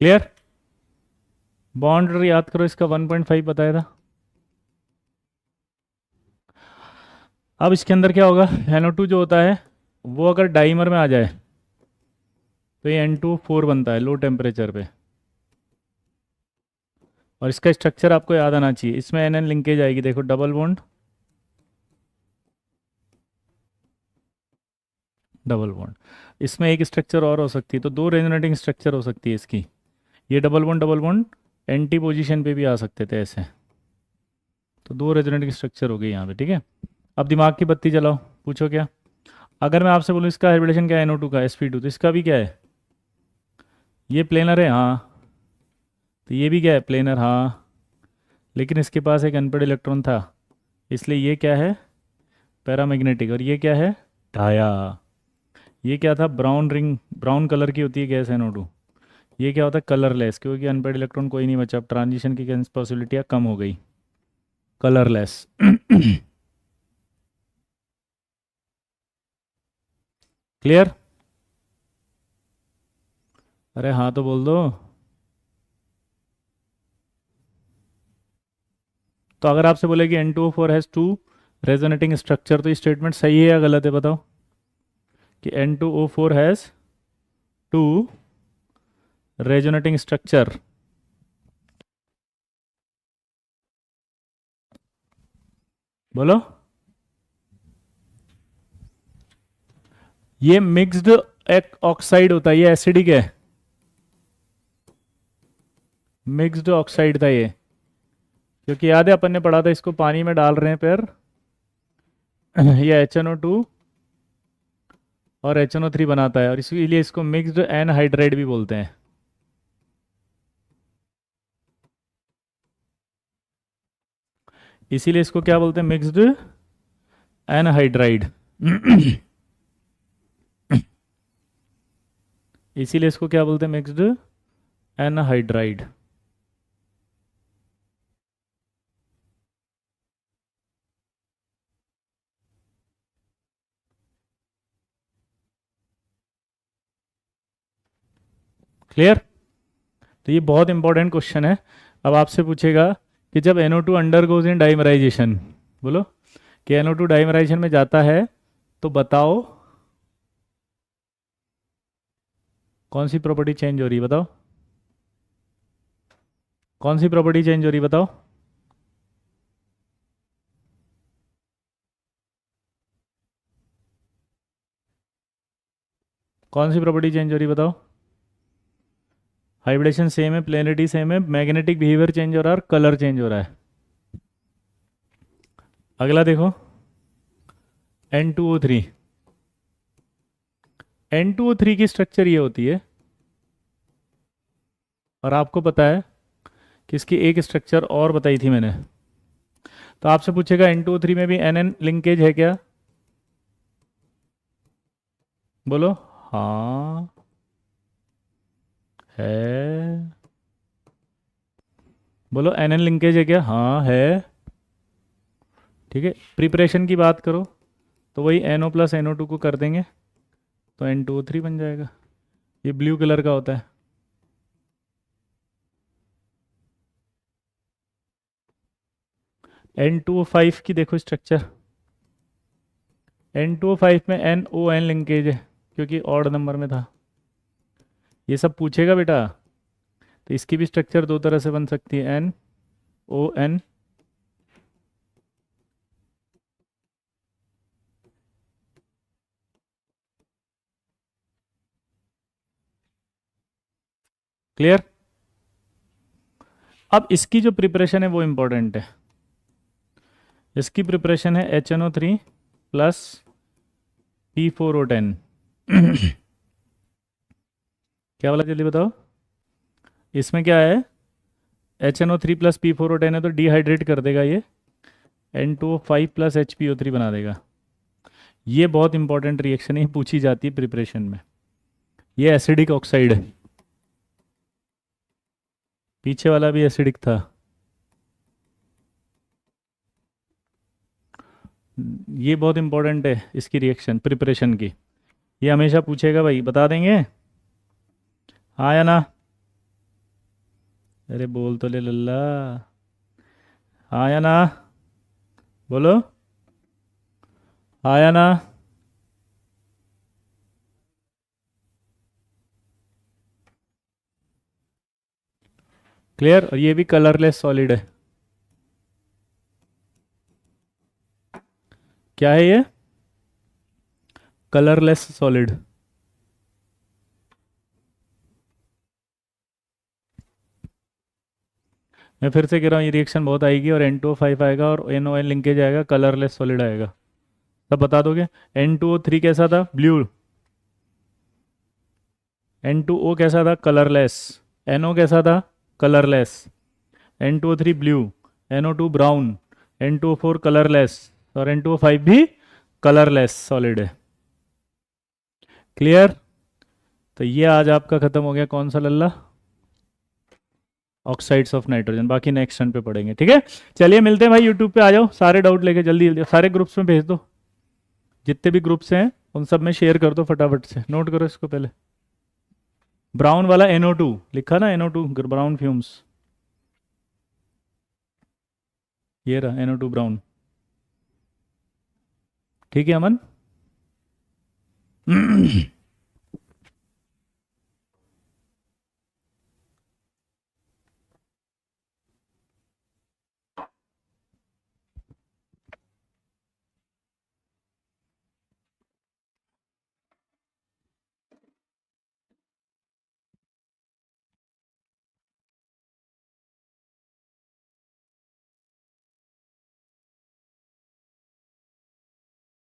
क्लियर? बॉन्ड याद करो, इसका 1.5 बताया था। अब इसके अंदर क्या होगा, NO2 जो होता है वो अगर डाइमर में आ जाए तो ये N2O4 बनता है लो टेम्परेचर पे, और इसका स्ट्रक्चर आपको याद आना चाहिए, इसमें NN लिंकेज आएगी, देखो डबल बॉन्ड डबल बॉन्ड, इसमें एक स्ट्रक्चर और हो सकती है, तो दो रेजोनेटिंग स्ट्रक्चर हो सकती है इसकी, ये डबल बॉन्ड एंटी पोजीशन पे भी आ सकते थे ऐसे, तो दो रेजोनेटिंग स्ट्रक्चर हो गई यहाँ पे, ठीक है। अब दिमाग की बत्ती जलाओ, पूछो क्या। अगर मैं आपसे बोलूँ इसका हाइब्रिडेशन क्या है, NO2 का sp2, तो इसका भी क्या है, ये प्लेनर है हाँ, तो ये भी क्या है, प्लेनर हाँ, लेकिन इसके पास एक अनपेड इलेक्ट्रॉन था, इसलिए ये क्या है, पैरामैग्नेटिक, और ये क्या है, ढाया। ये क्या था, ब्राउन रिंग, ब्राउन कलर की होती है गैस NO2, ये क्या होता है, कलरलेस, क्योंकि अनपेड इलेक्ट्रॉन कोई नहीं बचा, अब ट्रांजिशन की पॉसिबिलिटियाँ कम हो गई, कलरलेस। क्लियर? अरे हाँ तो बोल दो। तो अगर आपसे बोले कि N2O4 has to resonating structure, तो ये स्टेटमेंट सही है या गलत है बताओ, कि N2O4 has to resonating structure, बोलो। ये मिक्स्ड एक ऑक्साइड होता है, ये एसिडिक है, मिक्स्ड ऑक्साइड था ये, क्योंकि याद है अपन ने पढ़ा था, इसको पानी में डाल रहे हैं फिर ये HNO2 और HNO3 बनाता है, और इसीलिए इसको मिक्स्ड एनहाइड्राइड भी बोलते हैं। इसीलिए इसको क्या बोलते हैं, मिक्स्ड एनहाइड्राइड। इसीलिए इसको क्या बोलते हैं, मिक्स्ड एनहाइड्राइड। क्लियर? तो ये बहुत इंपॉर्टेंट क्वेश्चन है। अब आपसे पूछेगा कि जब NO2 under goes in dimerisation, बोलो, KNO2 डाइमराइजेशन में जाता है तो बताओ कौन सी प्रॉपर्टी चेंज हो रही है, बताओ कौन सी प्रॉपर्टी चेंज हो रही है, बताओ। कौन सी प्रॉपर्टी चेंज हो रही है, बताओ। हाइब्रिडेशन सेम है, प्लेनिटी सेम है, मैग्नेटिक बिहेवियर चेंज हो रहा है और कलर चेंज हो रहा है। अगला देखो N2O3। N2O3 की स्ट्रक्चर ये होती है, और आपको पता है कि इसकी एक स्ट्रक्चर और बताई थी मैंने। तो आपसे पूछेगा N2O3 में भी NN लिंकेज है क्या? बोलो हाँ है। बोलो NN लिंकेज है क्या? हाँ है। ठीक है, प्रिपरेशन की बात करो तो वही NO प्लस NO2 को कर देंगे तो N2O3 बन जाएगा। ये ब्लू कलर का होता है। N2O5 की देखो स्ट्रक्चर। N2O5 में NON लिंकेज है क्योंकि ऑड नंबर में था। ये सब पूछेगा बेटा, तो इसकी भी स्ट्रक्चर दो तरह से बन सकती है, NON। क्लियर? अब इसकी जो प्रिपरेशन है वो इंपॉर्टेंट है। इसकी प्रिपरेशन है HNO3 प्लस P4O10। क्या बोला जल्दी बताओ। इसमें क्या है, HNO3 प्लस P4O10 है तो डिहाइड्रेट कर देगा ये, N2O5 प्लस HPO3 बना देगा। ये बहुत इंपॉर्टेंट रिएक्शन है, पूछी जाती है प्रिपरेशन में। ये एसिडिक ऑक्साइड है, पीछे वाला भी एसिडिक था। ये बहुत इंपॉर्टेंट है इसकी रिएक्शन प्रिपरेशन की। ये हमेशा पूछेगा भाई, बता देंगे हाँ या ना? अरे बोल तो ले लल्ला, हाँ या ना? बोलो हाँ या ना? क्लियर? और ये भी कलरलेस सॉलिड है। क्या है ये? Colourless solid. मैं फिर से कह रहा हूँ, ये रिएक्शन बहुत आएगी और N2O5 आएगा और NON लिंकेज आएगा, कलरलेस सॉलिड आएगा। तब बता दोगे। N2O3 कैसा था? ब्लू। N2O कैसा था? कलरलेस। NO कैसा था? Colourless. N2O3 blue, NO2 brown, N2O4 colourless और N2O5 भी कलरलेस सॉलिड है। क्लियर? तो ये आज आपका खत्म हो गया, कौन सा लल्ला? Oxides of nitrogen. बाकी नेक्स्ट टर्न पे पढ़ेंगे, ठीक है। चलिए मिलते हैं भाई, यूट्यूब पे आ जाओ, सारे डाउट लेके जल्दी जल्दी सारे ग्रुप्स में भेज दो। जितने भी ग्रुप्स हैं उन सब में शेयर कर दो फटाफट से, नोट करो इसको पहले। ब्राउन वाला NO2 लिखा ना, NO2 ब्राउन फ्यूम्स, ये रहा NO2 ब्राउन। ठीक है अमन?